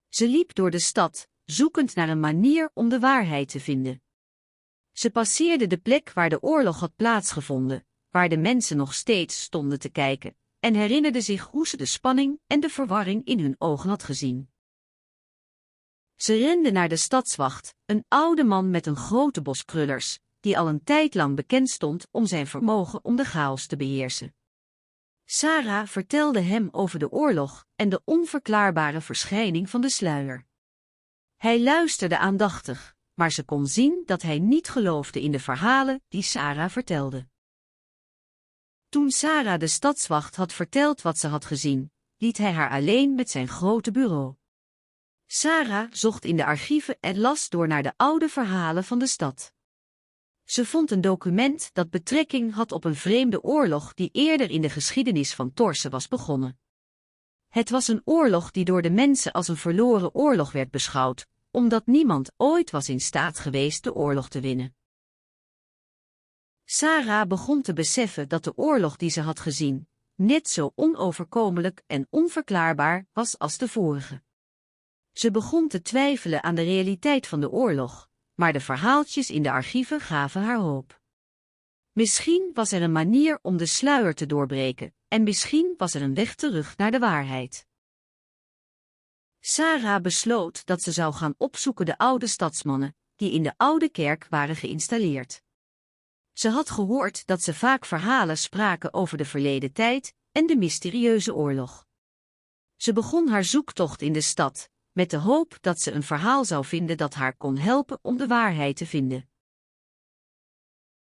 Ze liep door de stad, zoekend naar een manier om de waarheid te vinden. Ze passeerde de plek waar de oorlog had plaatsgevonden, waar de mensen nog steeds stonden te kijken, en herinnerde zich hoe ze de spanning en de verwarring in hun ogen had gezien. Ze rende naar de stadswacht, een oude man met een grote bos krullers, die al een tijd lang bekend stond om zijn vermogen om de chaos te beheersen. Sarah vertelde hem over de oorlog en de onverklaarbare verschijning van de sluier. Hij luisterde aandachtig, maar ze kon zien dat hij niet geloofde in de verhalen die Sarah vertelde. Toen Sarah de stadswacht had verteld wat ze had gezien, liet hij haar alleen met zijn grote bureau. Sarah zocht in de archieven en las door naar de oude verhalen van de stad. Ze vond een document dat betrekking had op een vreemde oorlog die eerder in de geschiedenis van Torse was begonnen. Het was een oorlog die door de mensen als een verloren oorlog werd beschouwd, omdat niemand ooit was in staat geweest de oorlog te winnen. Sarah begon te beseffen dat de oorlog die ze had gezien, net zo onoverkomelijk en onverklaarbaar was als de vorige. Ze begon te twijfelen aan de realiteit van de oorlog, maar de verhaaltjes in de archieven gaven haar hoop. Misschien was er een manier om de sluier te doorbreken, en misschien was er een weg terug naar de waarheid. Sarah besloot dat ze zou gaan opzoeken de oude stadsmannen, die in de oude kerk waren geïnstalleerd. Ze had gehoord dat ze vaak verhalen spraken over de verleden tijd en de mysterieuze oorlog. Ze begon haar zoektocht in de stad, met de hoop dat ze een verhaal zou vinden dat haar kon helpen om de waarheid te vinden.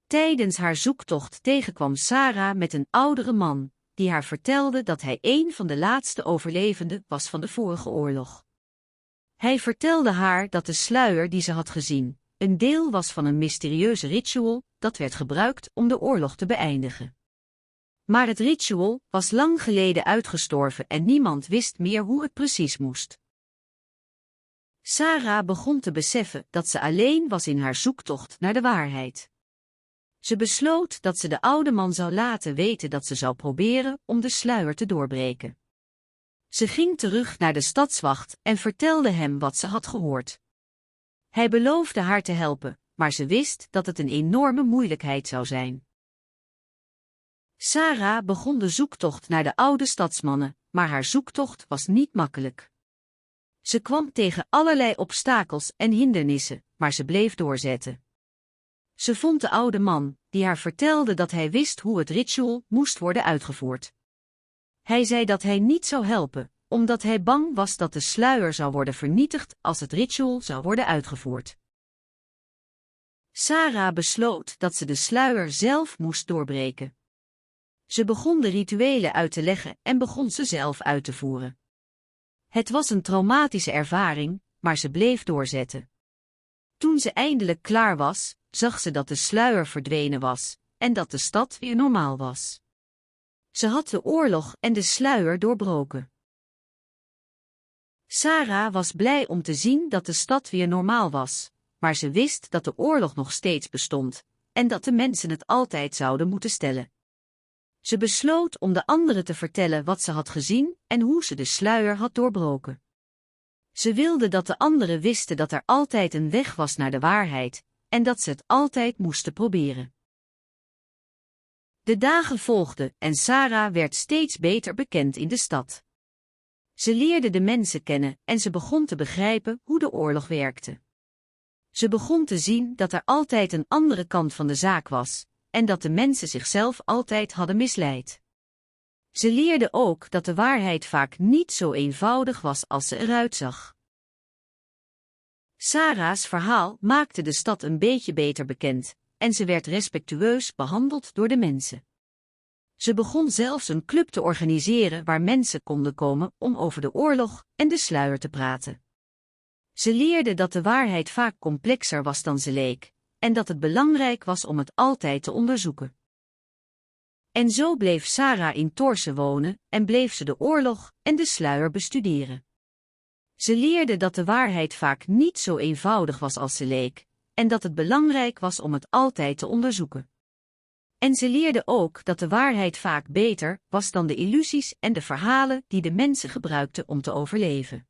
Tijdens haar zoektocht tegenkwam Sarah met een oudere man, die haar vertelde dat hij een van de laatste overlevenden was van de vorige oorlog. Hij vertelde haar dat de sluier die ze had gezien, een deel was van een mysterieuze ritual dat werd gebruikt om de oorlog te beëindigen. Maar het ritual was lang geleden uitgestorven en niemand wist meer hoe het precies moest. Sarah begon te beseffen dat ze alleen was in haar zoektocht naar de waarheid. Ze besloot dat ze de oude man zou laten weten dat ze zou proberen om de sluier te doorbreken. Ze ging terug naar de stadswacht en vertelde hem wat ze had gehoord. Hij beloofde haar te helpen, maar ze wist dat het een enorme moeilijkheid zou zijn. Sarah begon de zoektocht naar de oude stadsmannen, maar haar zoektocht was niet makkelijk. Ze kwam tegen allerlei obstakels en hindernissen, maar ze bleef doorzetten. Ze vond de oude man, die haar vertelde dat hij wist hoe het ritual moest worden uitgevoerd. Hij zei dat hij niet zou helpen, omdat hij bang was dat de sluier zou worden vernietigd als het ritual zou worden uitgevoerd. Sarah besloot dat ze de sluier zelf moest doorbreken. Ze begon de rituelen uit te leggen en begon ze zelf uit te voeren. Het was een traumatische ervaring, maar ze bleef doorzetten. Toen ze eindelijk klaar was, zag ze dat de sluier verdwenen was en dat de stad weer normaal was. Ze had de oorlog en de sluier doorbroken. Sarah was blij om te zien dat de stad weer normaal was, maar ze wist dat de oorlog nog steeds bestond en dat de mensen het altijd zouden moeten stellen. Ze besloot om de anderen te vertellen wat ze had gezien en hoe ze de sluier had doorbroken. Ze wilde dat de anderen wisten dat er altijd een weg was naar de waarheid en dat ze het altijd moesten proberen. De dagen volgden en Sarah werd steeds beter bekend in de stad. Ze leerde de mensen kennen en ze begon te begrijpen hoe de oorlog werkte. Ze begon te zien dat er altijd een andere kant van de zaak was en dat de mensen zichzelf altijd hadden misleid. Ze leerde ook dat de waarheid vaak niet zo eenvoudig was als ze eruit zag. Sarah's verhaal maakte de stad een beetje beter bekend en ze werd respectueus behandeld door de mensen. Ze begon zelfs een club te organiseren waar mensen konden komen om over de oorlog en de sluier te praten. Ze leerde dat de waarheid vaak complexer was dan ze leek en dat het belangrijk was om het altijd te onderzoeken. En zo bleef Sarah in Torse wonen en bleef ze de oorlog en de sluier bestuderen. Ze leerde dat de waarheid vaak niet zo eenvoudig was als ze leek en dat het belangrijk was om het altijd te onderzoeken. En ze leerde ook dat de waarheid vaak beter was dan de illusies en de verhalen die de mensen gebruikten om te overleven.